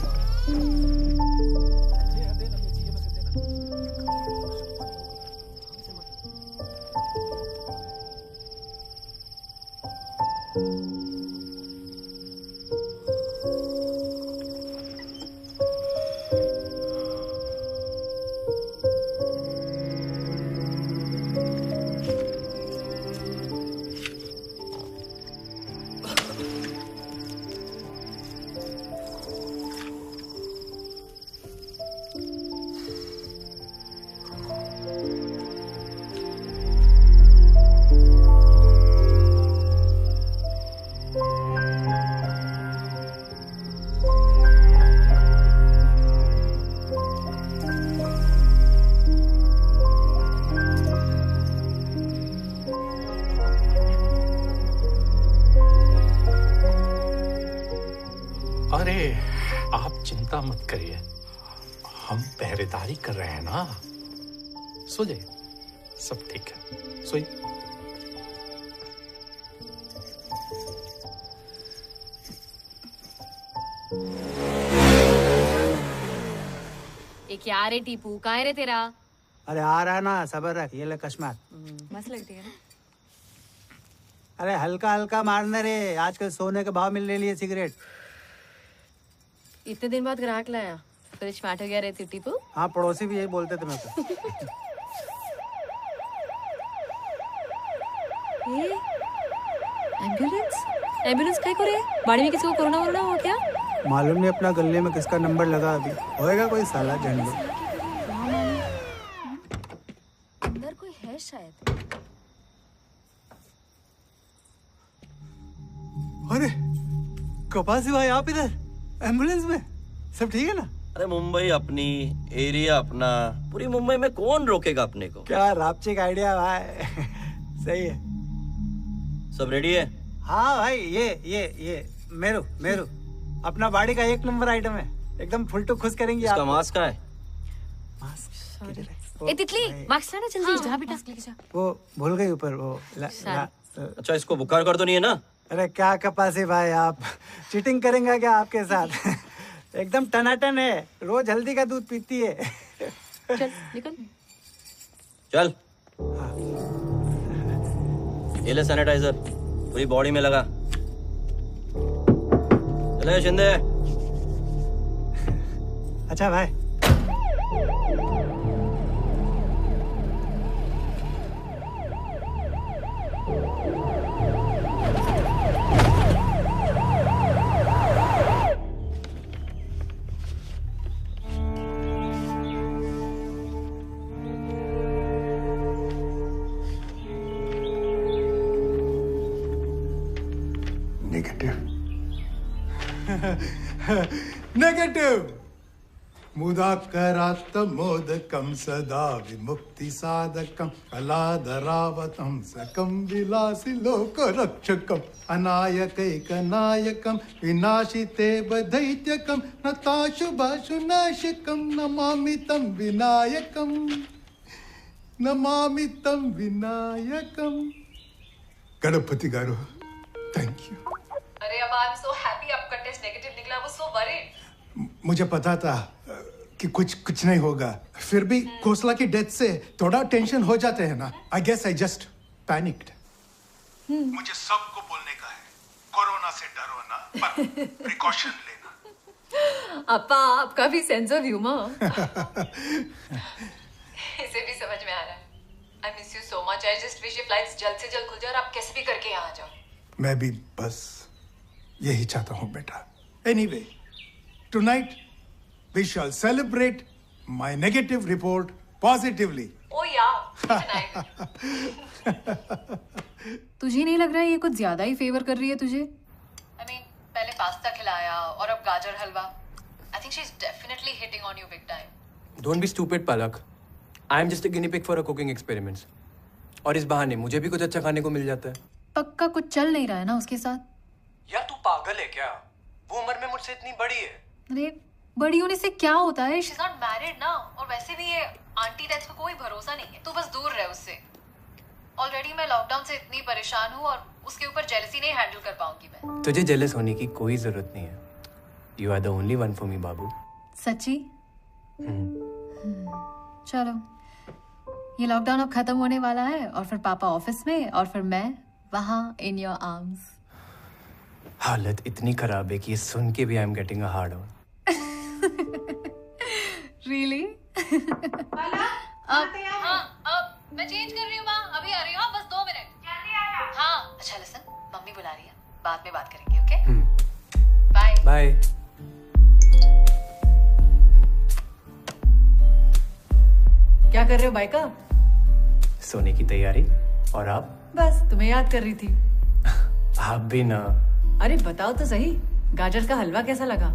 अरे आप चिंता मत करिए, हम पहरेदारी कर रहे हैं ना। सो जाइए, सब ठीक है, सोइए। ये क्या रे टीपू, कहाँ है रे तेरा? अरे आ रहा है ना, सबर रख। ये ले कश्मीर। मस्त लगती है ना। अरे हल्का हल्का मारने रे, आजकल सोने के भाव मिलने लिए सिगरेट। इतने दिन बाद ग्राहक लाया, फ्रिज मैट हो गया रे टीपू। हाँ, पड़ोसी भी यही बोलते थे मेरे को। ये एम्बुलेंस काय करे? बाड़ी में किसी को कोरोना वोरोना हो क्या? मालूम नहीं अपना गले में किसका नंबर लगा, अभी होएगा कोई साला झंडू। अंदर कोई है शायद। अरे कपासी भाई, आप इधर एम्बुलेंस में? सब ठीक है ना? अरे मुंबई अपनी, एरिया अपना, पूरी मुंबई में कौन रोकेगा अपने को? क्या रापचिक आइडिया भाई। सही है। सब रेडी है? हाँ भाई, ये मेरू अपना बाड़ी का 1 नंबर आइटम है, एकदम फुल टू खुश करेंगे। इसका मास्क है? ए तितली, मास्क लाना जल्दी। जा बेटा, लेके जा। वो भूल गई ऊपर वो अच्छा, इसको बुखार कर तो नहीं है ना? अरे क्या कपासी भाई, आप चीटिंग करेंगे क्या आपके साथ? एकदम टनाटन है, रोज हल्दी का दूध पीती है। चल निकल। चल ये ले सैनिटाइजर, पूरी बॉडी में लगा। चले शिंदे। अच्छा भाई। नेगेटिव मुदाकरात्मोदकं सदा विमुक्ति साधकं कलाधरावतं सकं विलासि लोकरक्षकं अनायकैकनायकं विनाशिते दैत्यकं नताशुभाशुनाशकं नमामि तं विनायकं गणपति गारू थैंक यू। अरे अब आई एम सो हैप्पी आपका टेस्ट नेगेटिव निकला। वो सो वरीड। मुझे पता था कि कुछ नहीं होगा, फिर भी खोसला की डेथ से थोड़ा टेंशन हो जाते हैं ना। I guess I just panicked. मुझे सबको बोलने का है, कोरोना से डरो ना, पर प्रिकॉशन लेना। अपा आपका भी सेंस ऑफ ह्यूमर। इसे भी समझ में आ रहा है। आई miss you so much. I just wish ये फ्लाइट्स जल्द से जल्द खुल जाए और आप कैसे भी करके यहाँ आ जाओ। मैं भी बस यही चाहता हूँ बेटा। Anyway, tonight we shall celebrate my negative report positively. Oh yeah. तुझे नहीं लग रहा है ये कुछ ज्यादा ही फेवर कर रही है तुझे? I mean, पहले पास्ता खिलाया और अब गाजर हलवा। I think she's definitely hitting on you big time. Don't be stupid, Palak. I am just a guinea pig for a cooking experiments. और इस बहाने मुझे भी कुछ अच्छा खाने को मिल जाता है। पक्का कुछ चल नहीं रहा है ना उसके साथ? यार तू पागल है क्या? वो उम्र में मुझसे इतनी बड़ी है। अरे बड़ी होने से क्या होता है? She's not married ना, और वैसे भी ये आंटी डेथ का कोई भरोसा नहीं है। तू बस दूर रह उससे। ऑलरेडी मैं लॉकडाउन से इतनी परेशान हूँ और उसके ऊपर जेलसी नहीं हैंडल कर पाऊंगी मैं। तुझे जेलस होने की कोई जरूरत नहीं है। You are the only one for me, बाबू। सच्ची? चलो, ये लॉकडाउन अब खत्म होने वाला है और फिर पापा ऑफिस में और फिर मैं वहाँ in your arms। हालत इतनी खराब है कि ये सुन के भी I am getting a hard on. Really? मैं चेंज कर रही हूँ माँ, अभी आ रही हूँ, बस 2 मिनट। जल्दी आया। हाँ, अच्छा लिसन, मम्मी बुला रही है, बाद में बात करेंगे, ओके? बाय। बाय। क्या कर रहे हो बाइका? सोने की तैयारी। और आप? बस तुम्हें याद कर रही थी। आप भी ना। अरे बताओ तो सही, गाजर का हलवा कैसा लगा?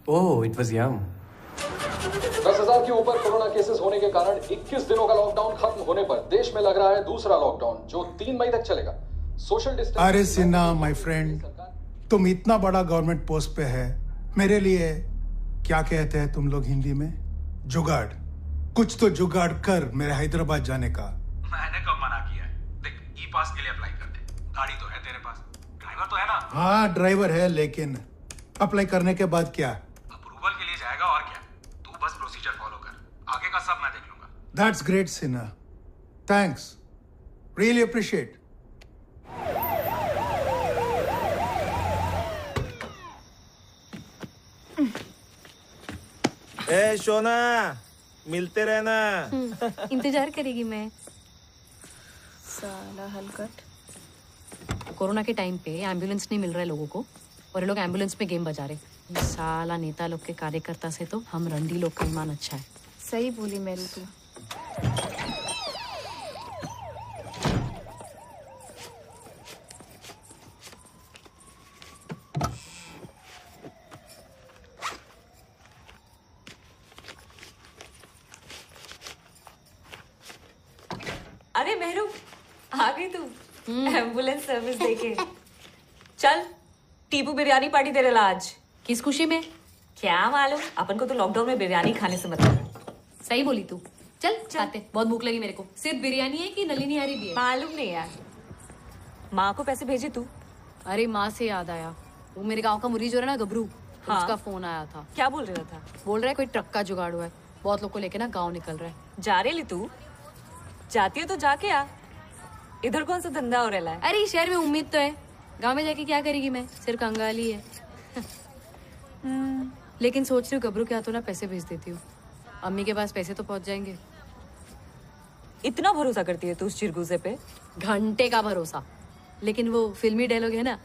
ओह, इट वाज यम। 10,000 के ऊपर कोरोना केसेस होने के कारण 21 दिनों का लॉकडाउन खत्म होने पर देश में लग रहा है दूसरा लॉकडाउन, जो 3 मई तक चलेगा। Social distance. अरे सिन्हा माय फ्रेंड, तुम इतना बड़ा गवर्नमेंट पोस्ट पे है, मेरे लिए क्या कहते हैं तुम लोग हिंदी में? जुगाड़। कुछ तो जुगाड़ कर मेरे हैदराबाद जाने का। मैंने कब मना किया है? देख, ई पास के लिए अप्लाई कर दे। गाड़ी तो है तेरे पास, ड्राइवर तो है ना? हाँ ड्राइवर है, लेकिन अप्लाई करने के बाद क्या? अप्रूवल के लिए जाएगा और क्या? तू बस प्रोसीजर फॉलो कर, आगे का सब मैं देख लूंगा। That's great Sinha, thanks, really appreciate. ए सोना, मिलते रहना। इंतजार करेगी मैं। साला हलकट। कोरोना के टाइम पे एम्बुलेंस नहीं मिल रहा है लोगों को और ये लोग एम्बुलेंस में गेम बजा रहे। साला नेता लोग के कार्यकर्ता से तो हम रंडी लोग का ईमान अच्छा है। सही बोली मेरी तू। अरे मेहरू, आ गई तू एम्बुलेंस सर्विस देके। चल, टीपू बिरयानी पार्टी तेरे ला आज। किस खुशी में? क्या मालूम, अपन को तो लॉकडाउन में बिरयानी खाने से मतलब है। सही बोली तू। चल खाते, बहुत भूख लगी मेरे को। सिर्फ बिरयानी है कि नली निहारी भी है? मालूम नहीं यार। माँ को पैसे भेजे तू? अरे माँ से याद आया, वो मेरे गांव का मुरीज हो रहा है ना गबरू, हाँ। उसका फोन आया था। क्या बोल रहा था? बोल रहा है कोई ट्रक का जुगाड़ हुआ है, बहुत लोग को लेके ना गाँव निकल रहा है। जा रही तू? जाती है तो जाके आ, इधर कौन सा धंधा हो रहा है? अरे शहर में उम्मीद तो है, गांव में जाके क्या करेगी मैं, सिर्फ कंगाली है। लेकिन सोच रही हूँ गबरू क्या तो ना पैसे भेज देती हूँ, अम्मी के पास पैसे तो पहुँच जाएंगे। इतना भरोसा करती है तू उस चिरगुजे पे? घंटे का भरोसा। लेकिन वो फिल्मी डायलॉग है ना,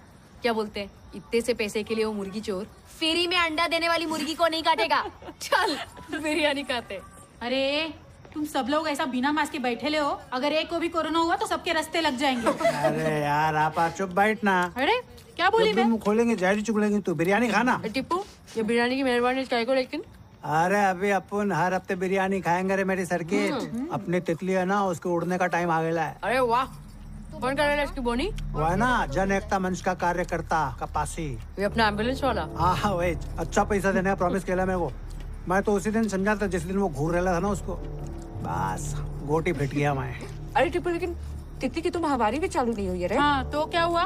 क्या बोलते हैं, इतने से पैसे के लिए वो मुर्गी चोर फ्री में अंडा देने वाली मुर्गी को नहीं काटेगा। चल बिरयानी खाते। अरे तुम सब लोग ऐसा बिना मास्क के बैठे ले हो, अगर एक को भी कोरोना हुआ तो सबके रास्ते लग जाएंगे। अरे यार आप चुप बैठ ना। अरे क्या बोली मैं? मुंह खोलेंगे जारी चुगलेंगे। तू बिरयानी खाना। टिप्पू ये बिरयानी की मेहरबानी क्या को, लेकिन अरे अभी अपन हर हफ्ते बिरयानी खाएंगे रे मेरी सर्किट। अपनी तितली है ना, उसके उड़ने का टाइम आ गया है। अरे वाह, कौन कर रहा है इसकी बोनी? वो है ना जन एकता मंच का कार्यकर्ता कपासी। ये अपना एम्बुलेंस वाला? हाँ वही, अच्छा पैसा देने का प्रॉमिस किया मेरे को। मैं तो उसी दिन समझा था जिस दिन वो घूर रहा था ना उसको, बस गोटी फिट गया मैं। अरे टिप्पू लेकिन तितली की तो महामारी भी चालू नहीं हुई है रे। हाँ तो क्या हुआ,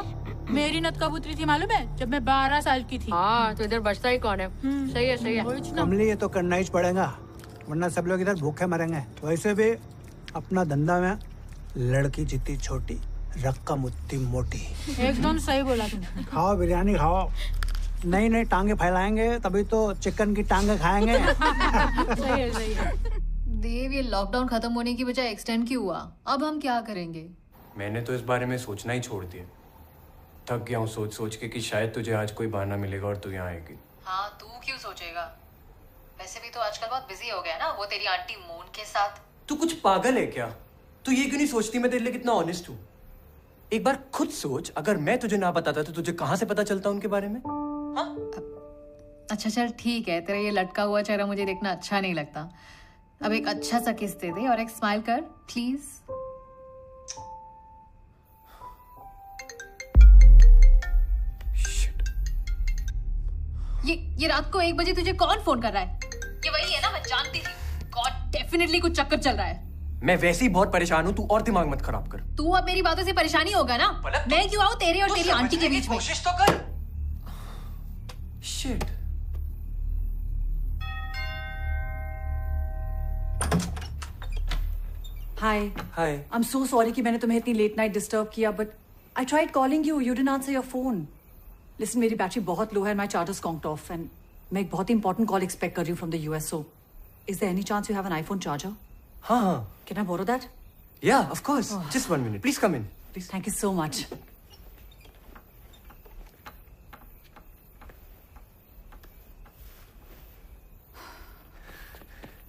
मेरी नत कबूतरी थी मालूम है, जब मैं 12 साल की थी। हाँ तो इधर बचता ही कौन है? सही है सही है। कमली ये तो करना ही पड़ेगा, वरना सब लोग इधर भूखे मरेंगे। वैसे भी अपना धंधा में लड़की जितनी छोटी रकम उतनी मोटी। एकदम सही बोला तुमने। खाओ बिरयानी खाओ, नई नई टांगे फैलाएंगे तभी तो चिकन की टांगे खाएंगे। सही है सही है। देव ये लॉकडाउन खत्म होने की बजाय एक्सटेंड क्यों हुआ? अब हम क्या करेंगे? मैंने तो इस बारे में सोचना ही छोड़ दिया। थक गया हूँ सोच सोच के कि शायद तुझे आज कोई बहाना मिलेगा और तू यहाँ आएगी। हाँ तू क्यों सोचेगा? वैसे भी तो आजकल बहुत बिजी हो गया ना, वो तेरी आंटी मून के साथ। तू कुछ पागल है क्या? तू ये क्यों नहीं सोचती मैं तेरे लिए कितना ऑनेस्ट हूँ? एक बार खुद सोच, अगर मैं तुझे ना बताता तो तुझे कहाँ से पता चलता उनके बारे में? अच्छा चल ठीक है, तेरा ये लटका हुआ चेहरा मुझे देखना अच्छा नहीं लगता। अब एक अच्छा सा किस दे दे और एक स्माइल कर प्लीज। ये रात को 1 बजे तुझे कौन फोन कर रहा है? ये वही है ना, मैं जानती थी। गॉड डेफिनेटली कुछ चक्कर चल रहा है। मैं वैसे ही बहुत परेशान हूँ, तू और दिमाग मत खराब कर। तू अब मेरी बातों से परेशानी होगा ना? मैं क्यों आऊँ तेरे और तेरी आंटी के बीच में? कोशिश तो कर। Shit. Hi hi. I am so sorry कि मैंने तुम्हें इतनी लेट नाइट डिस्टर्ब किया, but I tried calling you, you didn't answer your phone. Listen मेरी बैटरी बहुत लो है, माय चार्जर्स कॉन्क्ड ऑफ एंड मैं एक बहुत ही इंपॉर्टेंट कॉल एक्सपेक्ट कर रही हूँ from the US, so is there any chance you have an iPhone charger? हाँ हाँ। Can I borrow that? Yeah of course, just 1 minute, please come in. Please, thank you so much.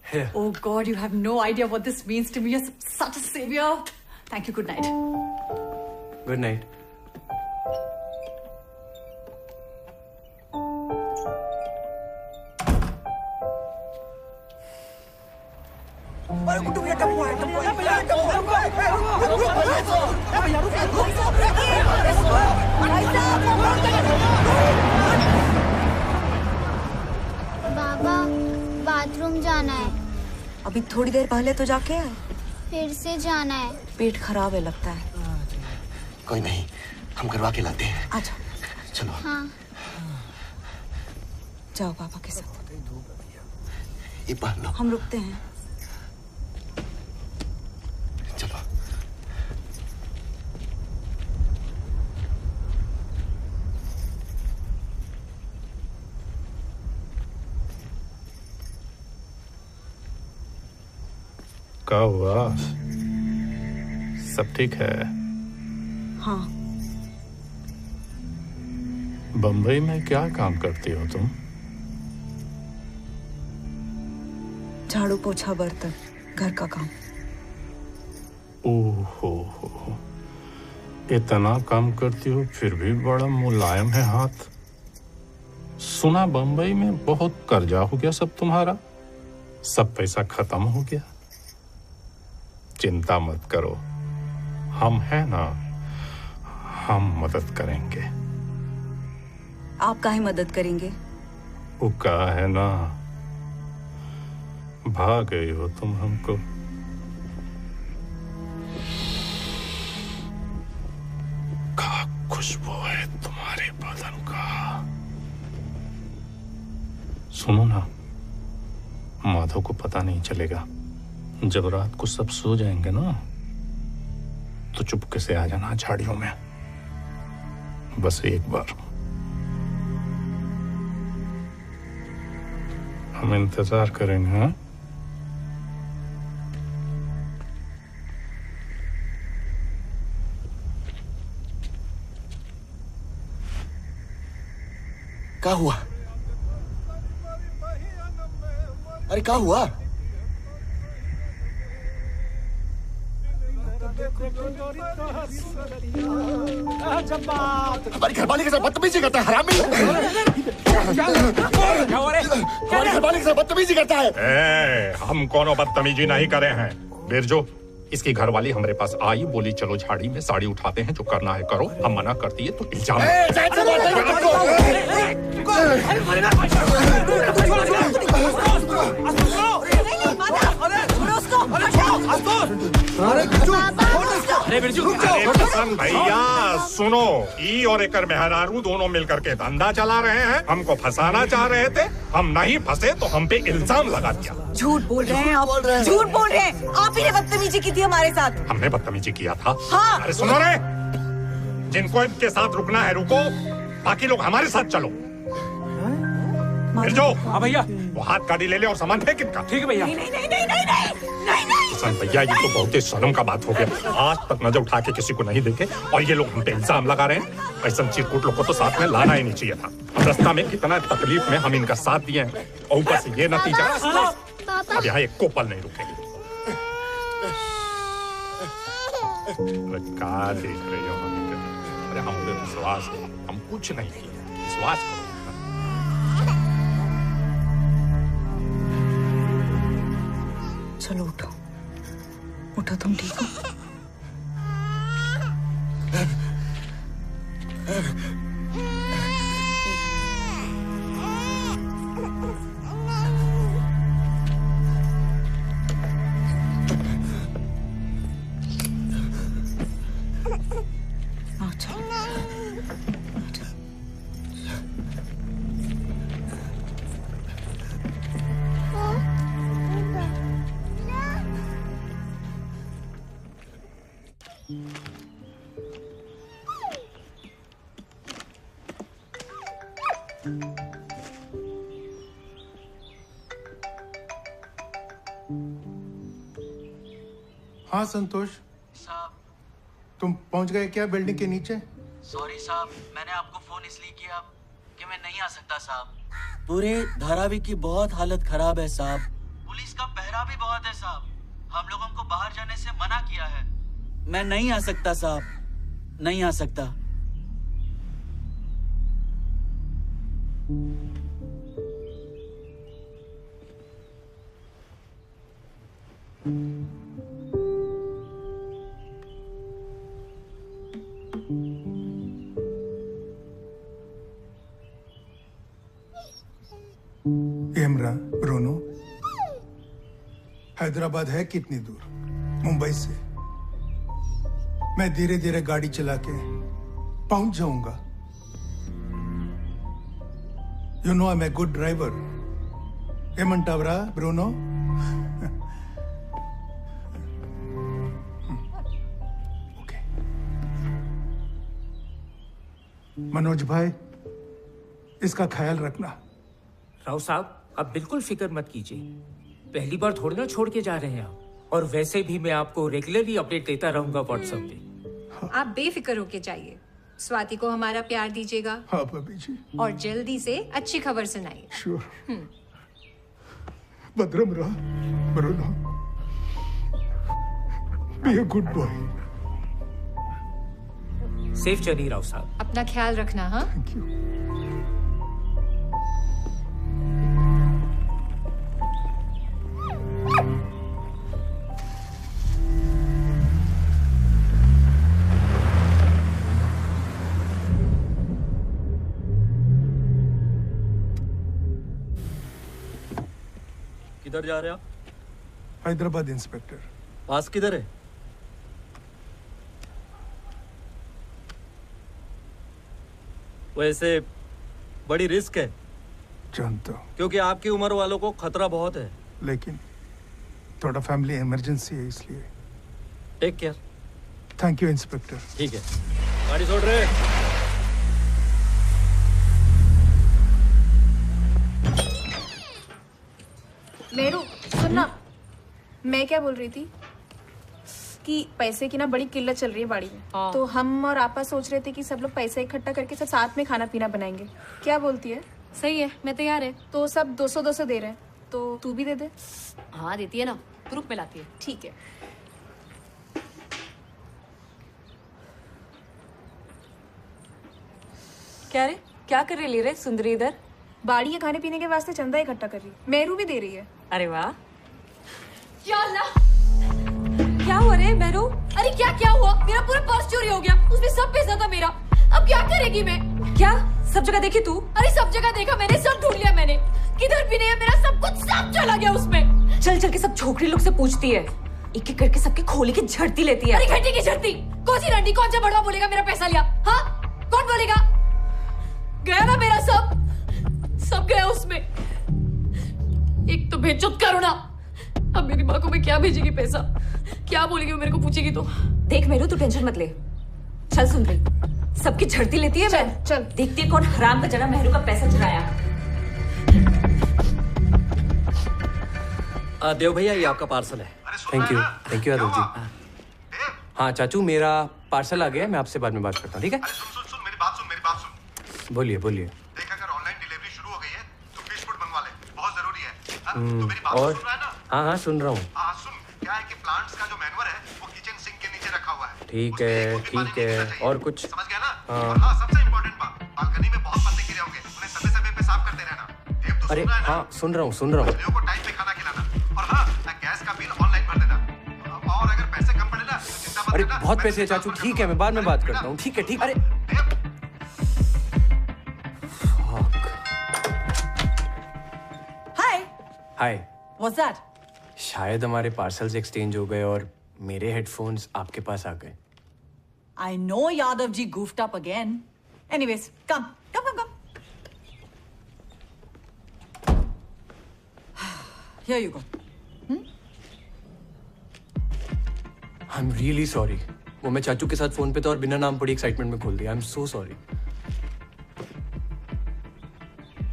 Here. Oh God, you have no idea what this means to me. You're such a savior. Thank you. Good night. Good night. Baba bathroom जाना है। अभी थोड़ी देर पहले तो जाके आए। फिर से जाना है। पेट खराब है लगता है। कोई नहीं, हम करवा के लाते हैं। अच्छा चलो। हाँ जाओ पापा के साथ। ये पहन लो। हम रुकते हैं। चलो। क्या हुआ? सब ठीक है? हाँ। बम्बई में क्या काम करती हो तुम? झाड़ू पोछा बर्तन, घर का काम। ओहो हो, इतना काम करती हो फिर भी बड़ा मुलायम है हाथ। सुना बम्बई में बहुत कर्जा हो गया सब तुम्हारा, सब पैसा खत्म हो गया। चिंता मत करो, हम हैं ना, हम मदद करेंगे। आप काहे मदद करेंगे? वो कहा है ना, भाग गई हो तुम हमको। क्या खुशबू है तुम्हारे बदन का। सुनो ना, माधव को पता नहीं चलेगा। जब रात को सब सो जाएंगे ना, तो चुपके से आ जाना झाड़ियों में, बस एक बार। हम इंतजार करेंगे। हाँ, क्या हुआ? अरे क्या हुआ? हमारी घरवाली के साथ बदतमीजी करता है हरामी। हमारी घरवाली के साथ बदतमीजी करता है। हम कोनो बदतमीजी नहीं करे हैं। बिरजू, इसकी घरवाली हमारे पास आई, बोली चलो झाड़ी में साड़ी उठाते हैं, जो करना है करो। हम मना करती है तो इल्जाम। अरे भैया सुनो, ई और एकर मेहरारू दोनों मिलकर के धंधा चला रहे हैं, हमको फंसाना चाह रहे थे। हम नहीं फंसे तो हम पे इल्जाम लगा दिया। झूठ बोल रहे हैं आप, झूठ बोल रहे हैं। आप ही ने बदतमीजी की थी हमारे साथ। हमने बदतमीजी किया था? हाँ। अरे सुनो रे, जिनको इनके साथ रुकना है रुको, बाकी लोग हमारे साथ चलो। बिरजू, हाँ भैया, वो हाथ गाड़ी ले ले और सामान फेंक इनका। ठीक है भैया। नहीं नहीं नहीं नहीं नहीं नहीं नहीं। किसान भैया, ये तो बहुत ही शर्म का बात हो गया। आज तक नजर उठा के किसी को नहीं देखे और ये लोग हम पे इल्जाम लगा रहे हैं। ऐसा चिरकुट लोग को तो साथ में लाना ही नहीं चाहिए था। रास्ता में कितना तकलीफ में हम इनका साथ दिए हैं और ऊपर से ये नतीजा। अब यहाँ एक को पल नहीं रुकेंगे। अरे क्या देख रहे हो हम? अरे हम पे विश्वास है, हम कुछ नहीं किए, विश्वास करो। चलो उठो, उठो, तुम ठीक हो? हाँ संतोष साहब, तुम पहुंच गए क्या बिल्डिंग के नीचे? सॉरी साहब, मैंने आपको फोन इसलिए किया कि मैं नहीं आ सकता साहब। पूरे धारावी की बहुत हालत खराब है साहब। पुलिस का पहरा भी बहुत है साहब। हम लोगों को बाहर जाने से मना किया है। मैं नहीं आ सकता साहब, नहीं आ सकता। एमरा, ब्रूनो, हैदराबाद है कितनी दूर मुंबई से? मैं धीरे धीरे गाड़ी चला के पहुंच जाऊंगा। You know I am a good driver. एमंटावरा, ब्रूनो। ओके। मनोज भाई, इसका ख्याल रखना। राव साहब, आप बिल्कुल फिक्र मत कीजिए। पहली बार थोड़ी ना छोड़ के जा रहे हैं आप। और वैसे भी मैं आपको रेगुलरली अपडेट देता रहूंगा व्हाट्सएप पे। आप बेफिक्र होके चाहिए। स्वाति को हमारा प्यार दीजिएगा। हाँ भाभी जी। और जल्दी से अच्छी खबर सुनाइए। श्योर। भद्रम रहा, Bruno. Be a good boy. Safe journey Rao साहब। अपना ख्याल रखना। हाँ, थैंक यू। किधर जा रहे आप? हैदराबाद इंस्पेक्टर। पास किधर है? वैसे बड़ी रिस्क है। जानता हूँ। क्योंकि आपकी उम्र वालों को खतरा बहुत है। लेकिन थोड़ा फैमिली इमरजेंसी है इसलिए। Take care. Thank you inspector. ठीक है, गाड़ी छोड़ रहे। मेरू सुन ना, मैं क्या बोल रही थी कि पैसे की ना बड़ी किल्लत चल रही है बाड़ी में। तो हम और आपा सोच रहे थे कि सब लोग पैसा इकट्ठा करके सब साथ में खाना पीना बनाएंगे। क्या बोलती है? सही है, मैं तैयार है। तो सब 200-200 दे रहे हैं, तो तू भी दे दे। हाँ देती है ना, ग्रुप में लाती है। ठीक है। क्या रे, क्या कर रही रे सुंदरी इधर? बाड़ी के खाने पीने के वास्ते चंदा इकट्ठा कर रही। मेरू भी दे रही है। अरे वाह। या अल्लाह, क्या हुआ रे मेरू? अरे क्या क्या हुआ? मेरा पूरा पर्स चोरी हो गया, उसमें सब पैसा था मेरा। अब क्या करेगी मैं? क्या सब जगह देखी तू? अरे सब जगह देखा मैंने, सब ढूंढ लिया मैंने, किधर भी नहीं है मेरा सब कुछ, सब चला गया उसमें। चल चल के सब छोकरी लोग से पूछती है, एक एक करके सबके खोली की झड़ती लेती है। अरे घंटी की झड़ती? कौन सी रंडी, कौन सा बड़वा बोलेगा मेरा पैसा लिया? हाँ कौन बोलेगा? गया ना मेरा सब गया उसमें। एक तो बेचुत करुणा, अब मेरी माँ को मैं क्या भेजेगी पैसा? क्या बोलेगी वो मेरे को पूछेगी तो? देख मेरू तू टेंशन मत ले, चल सुन रही सबकी झड़ती लेती है। चल चल देखती है कौन हराम का जरा मेहरू का पैसा चुराया। देव भैया ये आपका पार्सल है। Thank you Yadav ji. हाँ चाचू मेरा पार्सल आ गया, मैं आपसे बाद में बात करता हूँ, ठीक है? सुन मेरी बात सुन। बोलिए। देख अगर ऑनलाइन डिलीवरी शुरू हो गई है तो फिश फूड मंगवा ले, बहुत जरूरी है। तो मेरी बात और सुन रहा है ना? हाँ सुन रहा हूँ। सुन, क्या है कि प्लांट्स का जो मैनुअर है वो किचन सिंक के नीचे रखा हुआ है। ठीक है। और कुछ? समझ गया ना? हाँ सबसे इम्पोर्टेंट बात, बालकनी में बहुत पत्ते गिरे होंगे, उन्हें समय पे साफ करते रहना। देव तो अरे सुन रहा है ना? हाँ सुन रहा हूँ। को टाइम पे खाना खिलाना, और हाँ गैस का बिल ऑनलाइन भर देना। और अगर पैसे कम पड़े ना तो चिंता मत अरे करना। बहुत पैसे है चाचू, ठीक है मैं बाद में बात करता हूँ। ठीक है। अरे हाय। What's that? शायद हमारे पार्सल्स एक्सचेंज हो गए और मेरे हेडफोन्स आपके पास आ गए। I know Yadav ji goofed up again. Anyways, come. Here you go. I'm really sorry. वो मैं चाचू के साथ फोन पे था और बिना नाम पढ़ी एक्साइटमेंट में खोल दिया। I'm so sorry.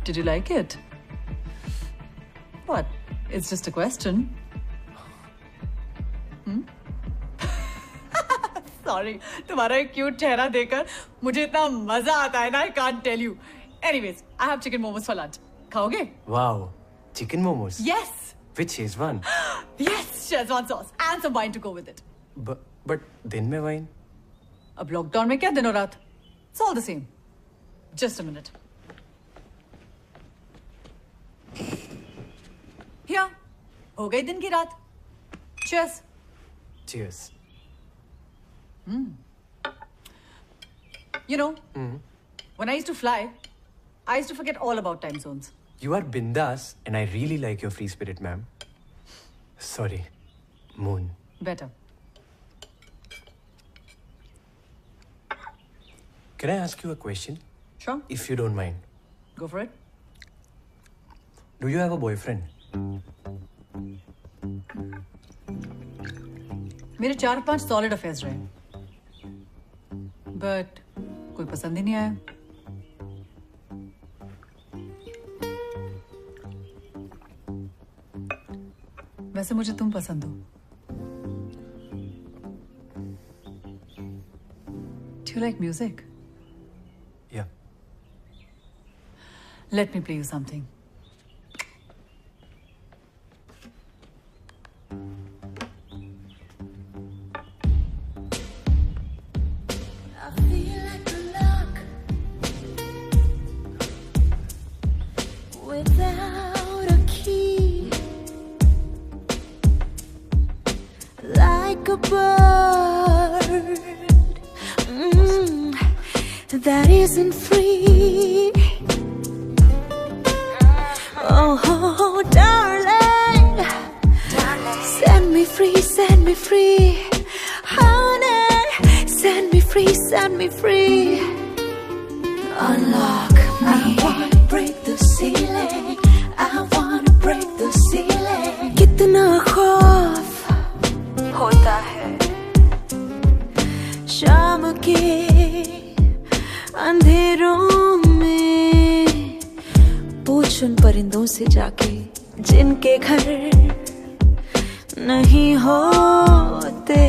Did you like it? What? It's just a question. Sorry, तुम्हारा एक क्यूट चेहरा देखकर मुझे इतना मजा आता है ना, I can't tell you. Anyways, I have chicken momos for lunch. खाओगे? Wow, chicken momos. Yes. With Szechuan. Yes, Szechuan sauce and some wine to go with it. But दिन में वाइन? अब लॉकडाउन में क्या दिनों रात? It's all the same. Just a minute. Here, हो गई दिन की रात. Cheers. Cheers. You know, when I used to fly, I used to forget all about time zones. You are bindas and I really like your free spirit, ma'am. Sorry, Moon. Better. Can I ask you a question? Sure. If you don't mind. Go for it. Do you have a boyfriend? मेरे 4-5 solid affairs रहे, but कोई पसंद ही नहीं आया। वैसे मुझे तुम पसंद हो। Do you like music? Yeah. Let me play you something. Without a key, like a bird that isn't free. Oh, darling, set me free, set me free, honey, set me free, set me free. Unlock me. I wanna break the ceiling. I wanna break the ceiling. कितना खौफ होता है शाम के अंधेरों में, पूछ उन परिंदों से जाके जिनके घर नहीं होते.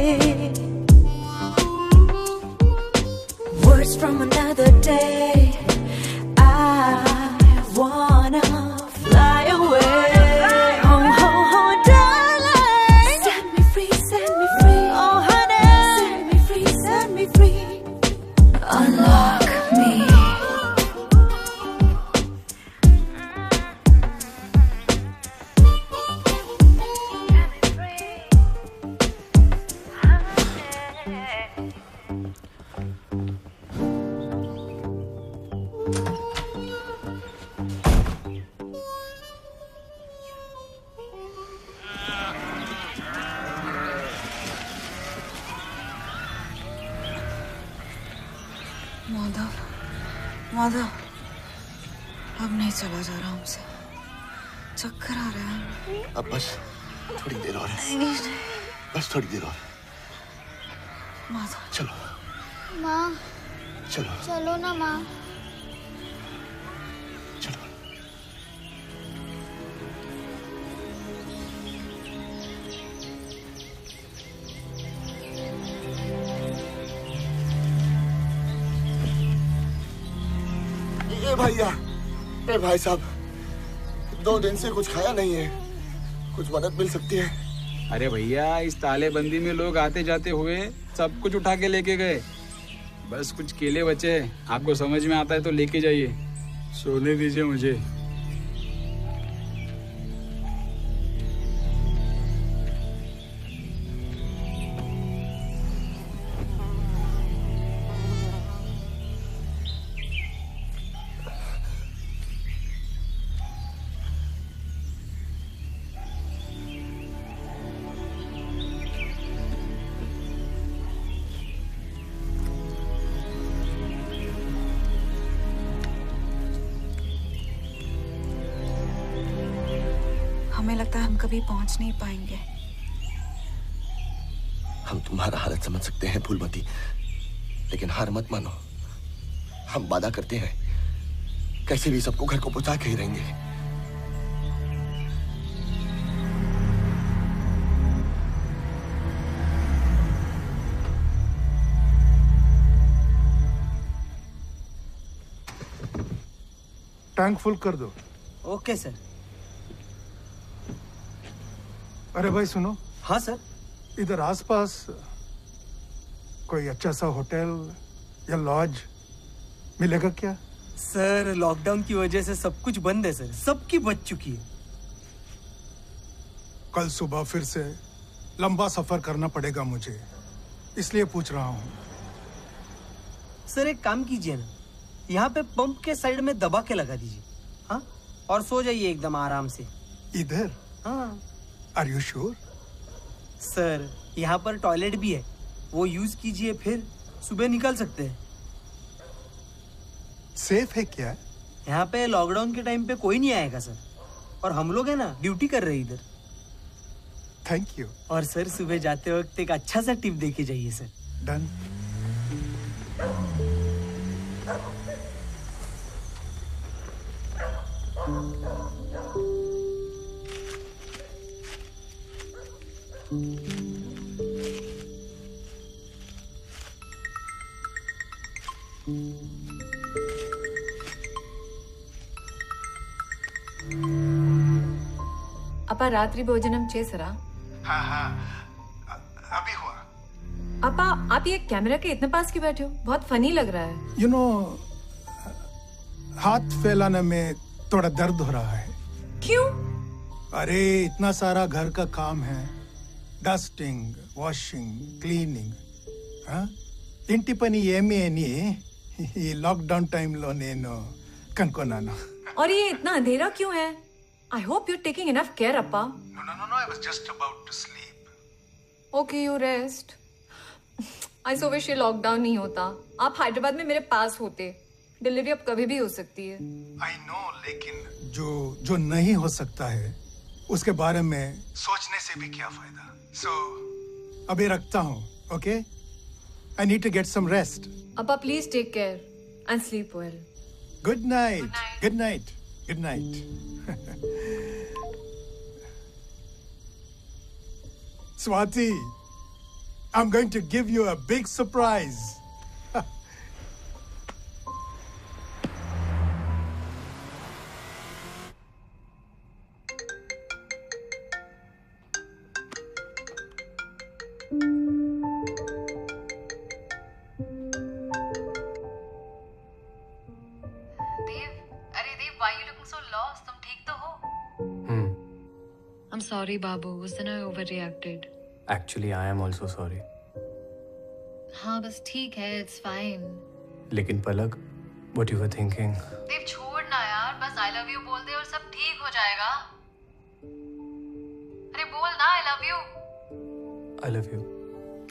Words from another day. I wanna fly away. Oh, oh, oh, darling. Set me free, set me free. Oh, honey. Set me free, set me free. Unlock me. Madhav, अब नहीं चला जा रहा हमसे. चक्कर आ रहा है. अब बस थोड़ी देर और है. बस थोड़ी देर और. माधव, चलो माँ, चलो चलो ना माँ. भैया, ए भाई साहब, 2 दिन से कुछ खाया नहीं है. कुछ मदद मिल सकती है? अरे भैया, इस तालेबंदी में लोग आते जाते हुए सब कुछ उठा के लेके गए. बस कुछ केले बचे. आपको समझ में आता है तो लेके जाइए. सोने दीजिए मुझे. हमें लगता है हम कभी पहुंच नहीं पाएंगे. हम तुम्हारा हालत समझ सकते हैं फूलमती, लेकिन हार मत मानो. हम वादा करते हैं कैसे भी सबको घर को पहुंचा के ही रहेंगे. टैंक फुल कर दो. Okay sir. अरे भाई सुनो. हाँ सर. इधर आसपास कोई अच्छा सा होटल या लॉज मिलेगा क्या? सर, लॉकडाउन की वजह से सब कुछ बंद है सर. सबकी बच चुकी है. कल सुबह फिर से लंबा सफर करना पड़ेगा मुझे, इसलिए पूछ रहा हूँ. सर, एक काम कीजिए ना, यहाँ पे पंप के साइड में दबा के लगा दीजिए. हाँ, और सो जाइए एकदम आराम से. इधर? हाँ. Are you sure? सर, यहाँ पर टॉयलेट भी है, वो यूज कीजिए, फिर सुबह निकल सकते हैं. सेफ है क्या? यहाँ पे लॉकडाउन के टाइम पे कोई नहीं आएगा सर. और हम लोग है ना, ड्यूटी कर रहे इधर. Thank you. और सर, सुबह जाते वक्त एक अच्छा सा टिप दे के जाइए सर. डन. ಅಪ್ಪ ರಾತ್ರಿ ಭೋಜನಂ చేసరా? हाँ, अभी हुआ. अपा, आप ये कैमरा के इतने पास क्यों बैठे हो? बहुत फनी लग रहा है. यू नो, हाथ फैलाने में थोड़ा दर्द हो रहा है. क्यों? अरे इतना सारा घर का काम है. Dusting, washing, cleaning. इंटी पनी ఏమీ అని ఈ లాక్డౌన్ టైంలో నేను కనుక్కున్నాను. और ये इतना अंधेरा क्यों है? I hope you're taking enough care, Appa. No, I was just about to sleep. Okay, you rest. I so wish ये लॉकडाउन नहीं होता. आप हैदराबाद में मेरे पास होते. डिलीवरी अब कभी भी हो सकती है. I know, लेकिन जो नहीं हो सकता है उसके बारे में सोचने से भी क्या फायदा. So, अभी रखता हूँ. Okay? I need to get some rest. Appa, please take care and sleep well. Good night. Good night. Good night. Swati, I'm going to give you a big surprise. I'm sorry, Babu. उस दिन I overreacted. Actually, I am also sorry. हाँ बस ठीक है, it's fine. लेकिन पलक, what you were thinking? देव छोड़ ना यार, बस I love you बोल दे और सब ठीक हो जाएगा. अरे बोल ना I love you. I love you.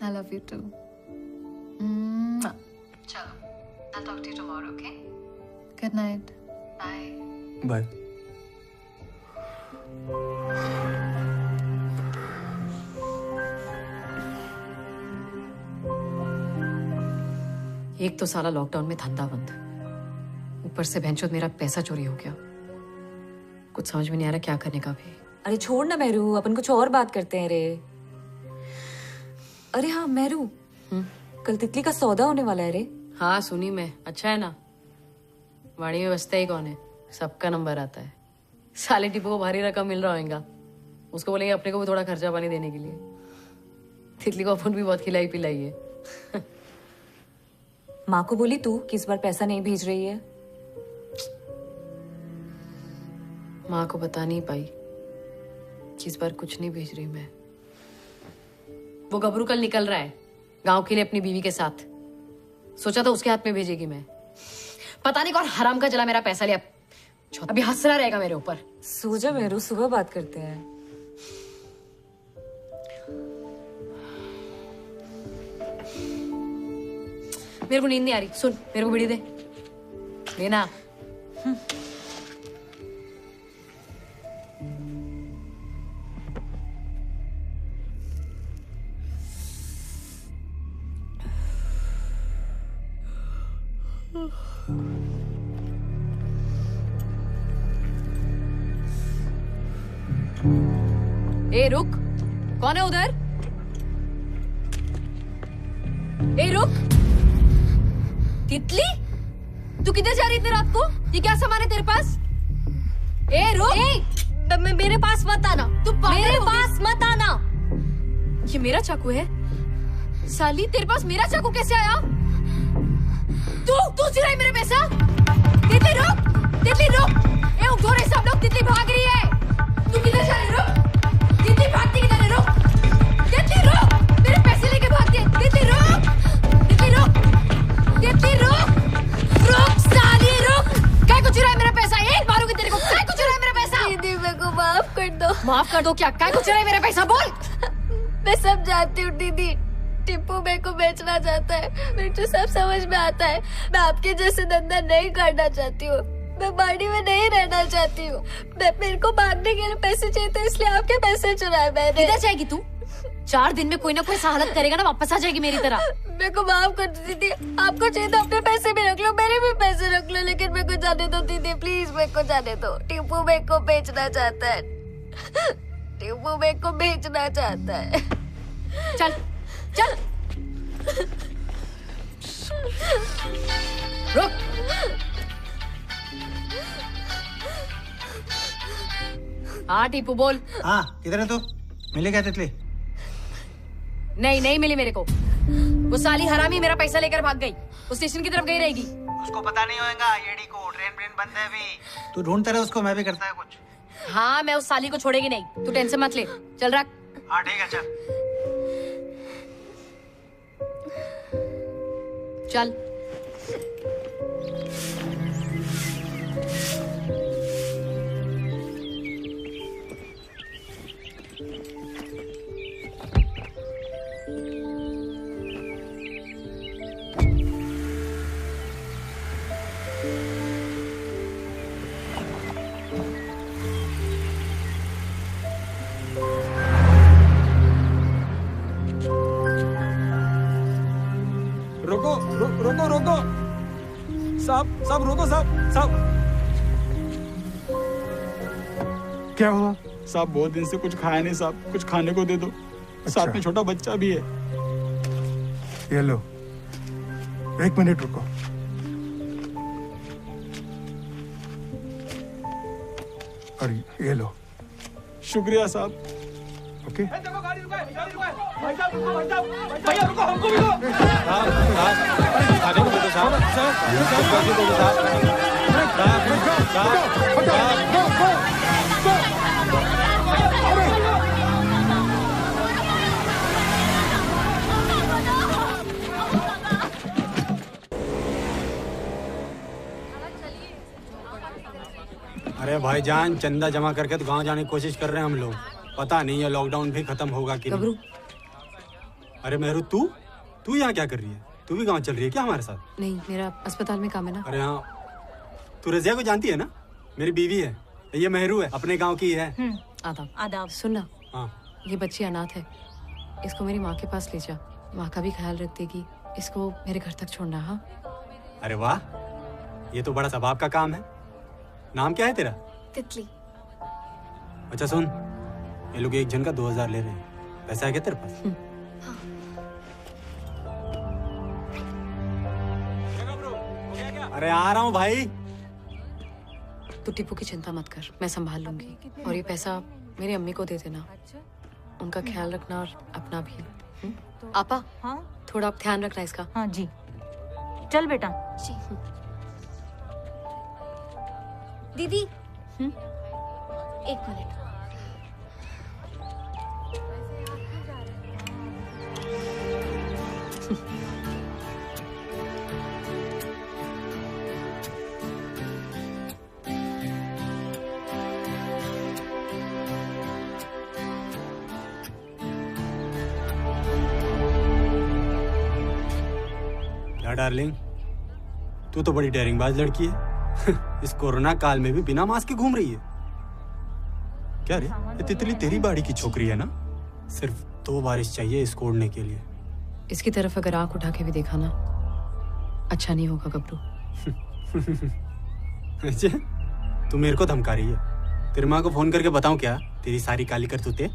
I love you too. चलो, I'll talk to you tomorrow, okay? Good night. Bye. Bye. एक तो साला लॉकडाउन में धंधा बंद, ऊपर से भैंचोद मेरा पैसा चोरी हो गया। कुछ समझ में नहीं आ रहा क्या करने का भी। अरे छोड़ ना मेरू, अपन कुछ और बात करते हैं रे। अरे हाँ मेरू, कल तितली का सौदा होने वाला है रे। हाँ सुनी मैं, अच्छा है ना। वाड़ी में बसता ही कौन है, सबका नंबर आता है। साले टिपो को भारी रकम मिल रहा होगा, उसको बोलेंगे अपने को भी थोड़ा खर्चा पानी देने के लिए। तितली को अपन भी बहुत खिलाई पिलाई है। माँ को बोली तू कि इस बार पैसा नहीं भेज रही है? माँ को बता नहीं पाई कि इस बार कुछ नहीं भेज रही मैं। वो गबरू कल निकल रहा है गांव के लिए अपनी बीवी के साथ। सोचा था उसके हाथ में भेजेगी मैं। पता नहीं कौन हराम का जला मेरा पैसा लिया। अभी हंस रहा रहेगा मेरे ऊपर। सो जा मेरू, सुबह बात करते हैं। मेरे को नींद नहीं आ रही, सुन मेरे को बीड़ी दे लेना। ए रुक, कौन है उधर? ए रुक, तितली तू किधर जा रही इतनी रात को? ये क्या सामान है तेरे पास? ए रुक, मेरे पास मत आना। तू मेरे पास मत आना। ये मेरा चाकू है साली, तेरे पास मेरा चाकू कैसे आया? तू चुराई मेरे पैसा? तितली रुक, तितली रुक। ए उठो रे सब लोग, तितली भाग रही है। तू किधर जा रही? रुक, तितली भागती किधर है? रुक, तितली रुक, मेरे पैसे लेके भागती है। तितली रुक, तितली रुक, तितली रुक, रुक साली रुक। क्या को चुराया मेरा पैसा? एक मारूंगी तेरे को। क्या को चुराया मेरा पैसा? दीदी मेरे को माफ कर दो। माफ कर दो क्या? क्या को चुराया मेरा पैसा? बोल। मैं सब जानती हूँ दीदी, टिप्पू मेरे को बेचना चाहता है। मेरे को सब समझ में आता है। मैं आपके जैसे धंधा नहीं करना चाहती हूँ। मैं बाड़ी में नहीं रहना चाहती हूँ। मेरे को भागने के लिए पैसे चाहिए थे, इसलिए आपके पैसे चुराए मैंने। किधर जाएगी तू? 4 दिन में कोई ना कोई सहालत करेगा ना, वापस आ जाएगी मेरी तरह। मेरे को माफ कर दो दीदी। आपको चाहिए तो अपने पैसे भी रख लो, मेरे भी पैसे रख लो, लेकिन मेरे को जाने दो दीदी, प्लीज मेरे को जाने दो। टिप्पू मेरे को बेचना चाहता है। टिप्पू मेरे को बेचना चाहता है। चल चल रुक। हाँ टीपू बोल। हाँ किधर है तू? मिली क्या तितली? नहीं मिली मेरे को। वो साली हरामी मेरा पैसा लेकर भाग गई। वो स्टेशन की तरफ गई रहेगी। उसको पता नहीं होगा येडी को, ट्रेन बंद है अभी। तू ढूंढता रहे उसको, मैं भी करता है कुछ। हाँ मैं उस साली को छोड़ेगी नहीं, तू टेंशन मत ले। चल रख। हाँ ठीक है चल। चल रोको साहब रोको साहब। क्या हुआ? साहब बहुत दिन से कुछ खाया नहीं साहब, कुछ खाने को दे दो। साथ में छोटा बच्चा भी है। ये लो, 1 मिनट रुको। और ये लो। शुक्रिया साहब। ओके। भैया रुको, हमको भी लो। अरे भाईजान, चंदा जमा करके तो गांव जाने की कोशिश कर रहे हैं हम लोग। पता नहीं है लॉकडाउन भी खत्म होगा कि नहीं। अरे मेहरू, तू यहाँ क्या कर रही है? तू भी गांव चल रही है क्या हमारे साथ? नहीं, मेरा अस्पताल में काम है ना। अरे हाँ, तू रजिया को जानती है ना? मेरी बीवी है। ये मेहरू है, अपने गांव की है। आदाब। आदाब। सुन ना, ये बच्ची अनाथ है, इसको मेरी माँ के पास ले जा। माँ का भी ख्याल रख देगी। इसको मेरे घर तक छोड़ना। हाँ। अरे वाह, ये तो बड़ा सबाब का काम है। नाम क्या है तेरा? तितली। अच्छा सुन, ये लोग एक जन का 2000 ले रहे हैं। पैसा है क्या तेरे पास? अरे आ रहा हूँ भाई। तू टिप्पू की चिंता मत कर, मैं संभाल लूंगी। और ये पैसा मेरी अम्मी को दे देना, उनका ख्याल रखना और अपना भी। आपा, हाँ? थोड़ा आप ध्यान रखना इसका। हाँ जी। चल बेटा। जी। दीदी, 1 मिनट। क्या डार्लिंग, तू तो बड़ी डेयरिंगबाज लड़की है। इस कोरोना काल में भी बिना मास्क के घूम रही है। क्या रे, ये तितली तेरी बाड़ी की छोकरी है ना? सिर्फ 2 बारिश चाहिए इसको उड़ने के लिए। इसकी तरफ अगर आंख उठा के भी देखा ना, अच्छा नहीं होगा गबरू। अच्छा, तू मेरे को धमका रही है? तेरी माँ को फोन करके बताऊं क्या तेरी सारी काली करतूतें?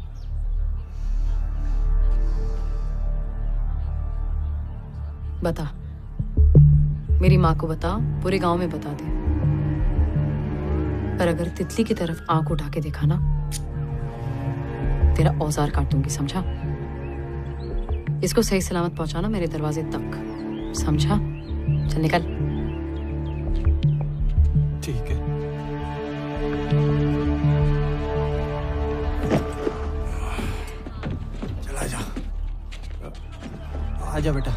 बता, मेरी माँ को बता, पूरे गांव में बता दे। पर अगर तितली की तरफ आंख उठा के देखा ना, तेरा औजार काटूंगी, समझा? इसको सही सलामत पहुंचाना मेरे दरवाजे तक, समझा? चल निकल। ठीक है। चला जा। आजा बेटा।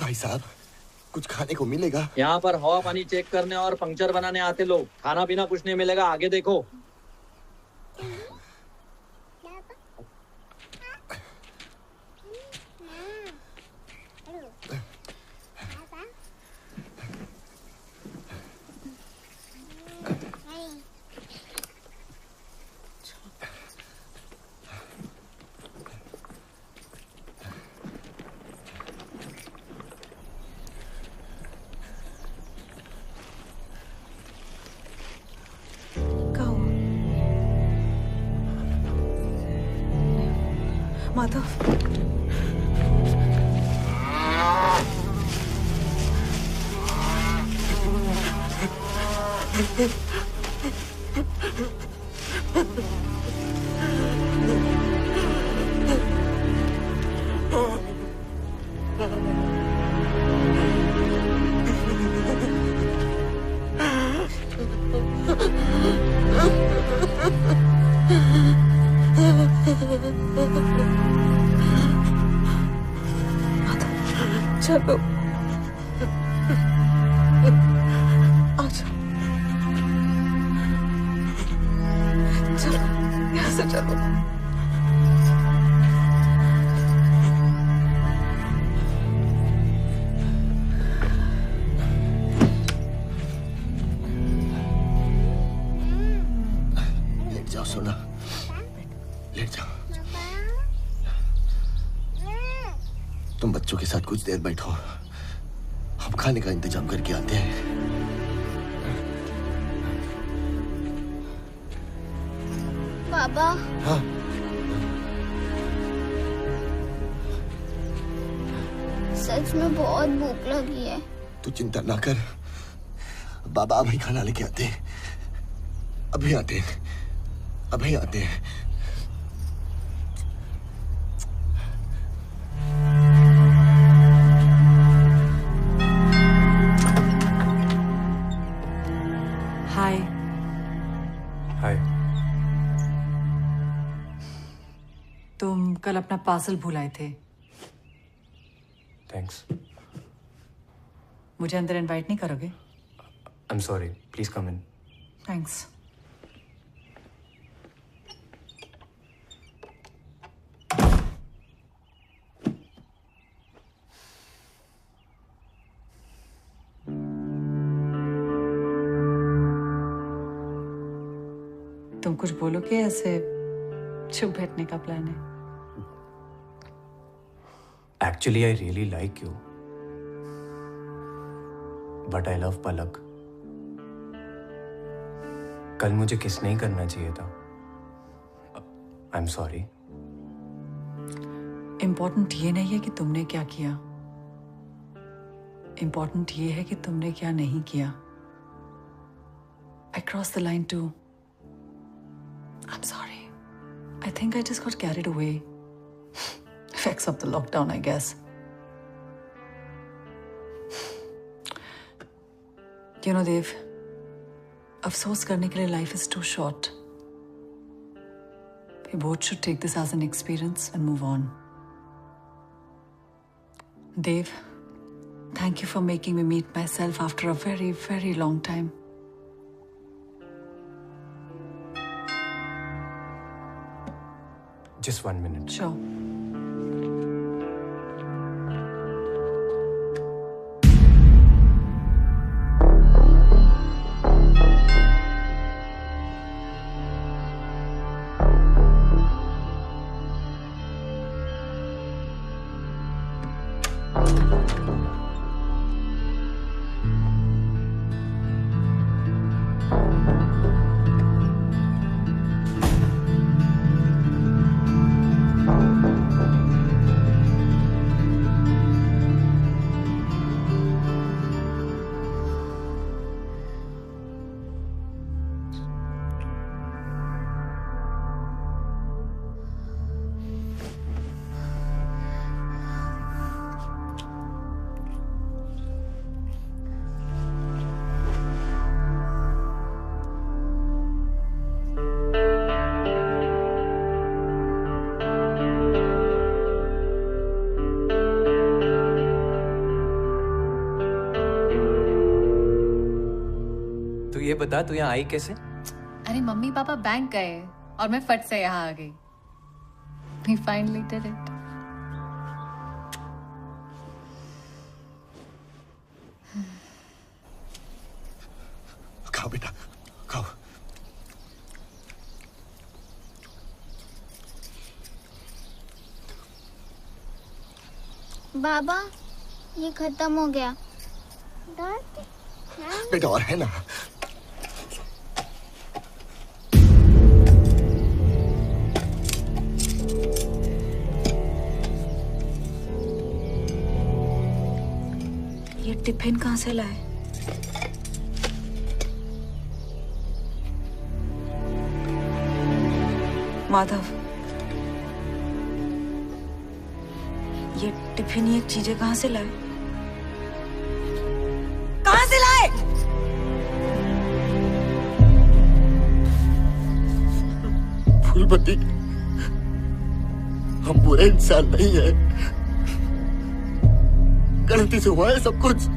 भाई साहब, कुछ खाने को मिलेगा? यहाँ पर हवा पानी चेक करने और पंक्चर बनाने आते लोग। खाना पीना कुछ नहीं मिलेगा, आगे देखो। माधव, चलो आजा, चलो यहाँ से चलो। लेट जाओ सोना, लेट जाओ। तुम बच्चों के साथ कुछ देर बैठो, हम खाने का इंतजाम करके आते हैं। बाबा। हाँ। सच में बहुत भूख लगी है। तू चिंता ना कर, बाबा अभी खाना लेके आते हैं। अभी आते हैं, अभी आते हैं। हाय। हाय। तुम कल अपना पार्सल भुलाए थे। थैंक्स। मुझे अंदर इनवाइट नहीं करोगे? I am sorry, please come in. Thanks. तुम कुछ बोलो कि ऐसे चुप बैठने का प्लान है? Actually, I really like you. But I love पलक। कल मुझे किस नहीं करना चाहिए था। I'm sorry। इम्पोर्टेंट ये नहीं है कि तुमने क्या किया, इम्पोर्टेंट ये है कि तुमने क्या नहीं किया। I crossed the line too. I'm sorry. I think I just got carried away. Effects of the lockdown, I guess. You know, Dev, अफसोस करने के लिए life is too short. We both should take this as an experience and move on. Dev, thank you for making me meet myself after a very, very long time. Just 1 minute. Sure. ये बता तू यहाँ आई कैसे? अरे mummy papa bank गए और मैं फट से यहाँ आ गई। We finally did it. खाओ बेटा, खाओ। बाबा, ये खत्म हो गया। बेटा और है ना? ये टिफिन कहाँ से लाए? माधव, ये टिफिन ये चीजें कहाँ से लाए? कहाँ से लाए? फूलमती, हम बुरे इंसान नहीं है, गलती से हुआ है सब कुछ।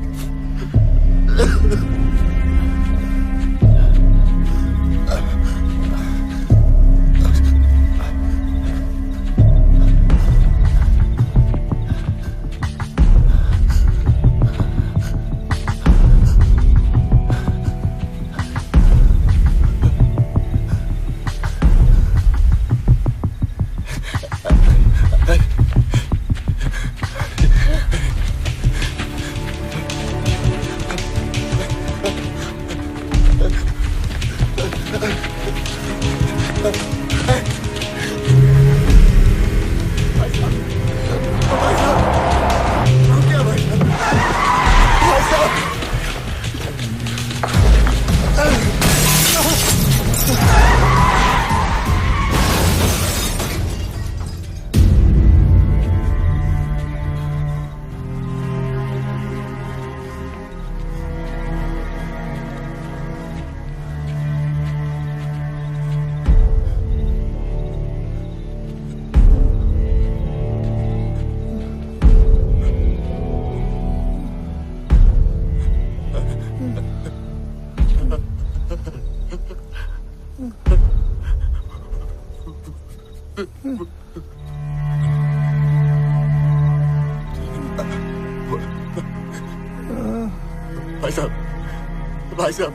भाई साहब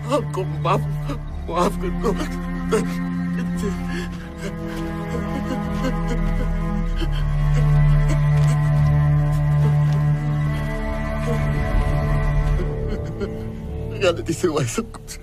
हमको माफ कर दो। गलती से हुआ है सब कुछ।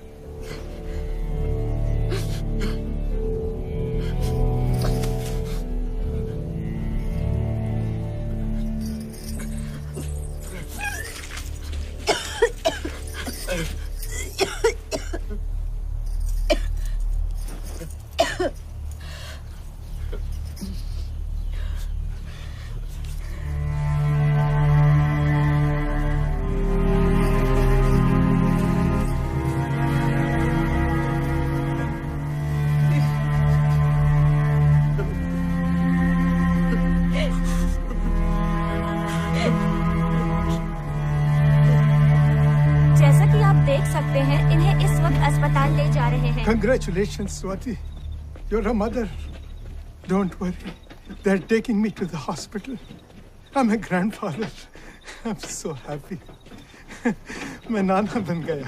Congratulations, Swati. You're a mother. Don't worry. They're taking me to the hospital. I'm a grandfather. I'm so happy. मैं नाना बन गया.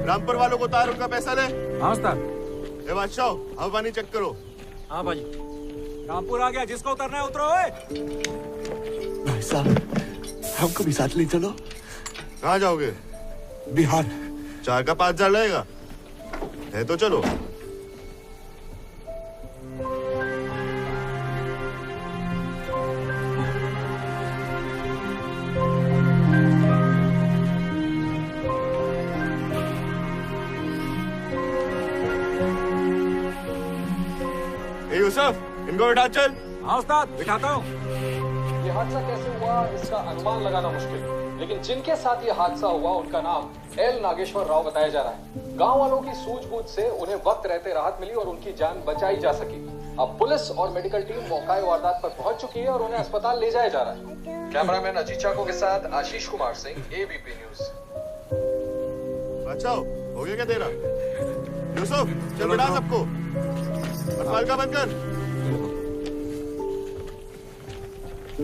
रामपुर वालों को तार उनका पैसा ले। हाँ उस्ताद। ए बादशाह, हवा पानी चेक करो। हाँ भाई। रामपुर आ गया, जिसको उतरना है उतरो। भाई साहब, हमको भी साथ ले चलो। कहाँ जाओगे? बिहार। 4 का 5,000 लगेगा। है तो चलो। यूसुफ, इनको बिठा चल। हाँ उस्ताद, बिठाता हूँ। ये हादसा कैसे हुआ इसका अनुमान लगाना मुश्किल, लेकिन जिनके साथ ये हादसा हुआ उनका नाम एल नागेश्वर राव बताया जा रहा है। गांव वालों की सूझबूझ से उन्हें वक्त रहते राहत मिली और उनकी जान बचाई जा सकी। अब पुलिस और मेडिकल टीम मौका वारदात पर पहुंच चुकी है और उन्हें अस्पताल ले जाया जा रहा है। कैमरामैन अजीत चाको के साथ आशीष कुमार सिंह, एबीपी न्यूज। बचाओ, हो गया क्या तेरा? यूसुफ, चल बिठा सबको। अस्पताल का बंद कर।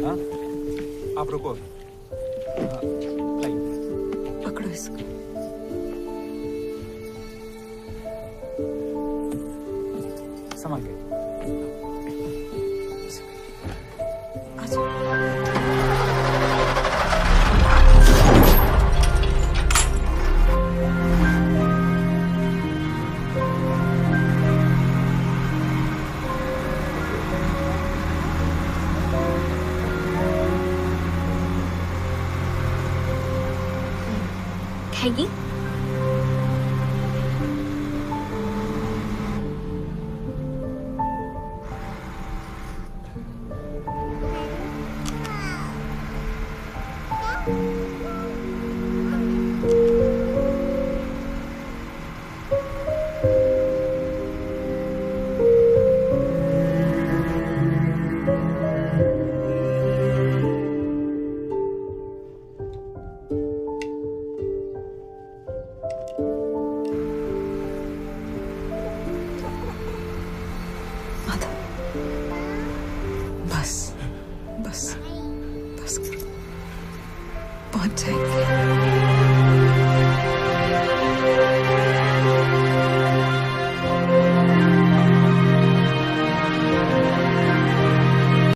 हाँ? आप रुको। पकड़ो इसको। संभाल के। खाएगी?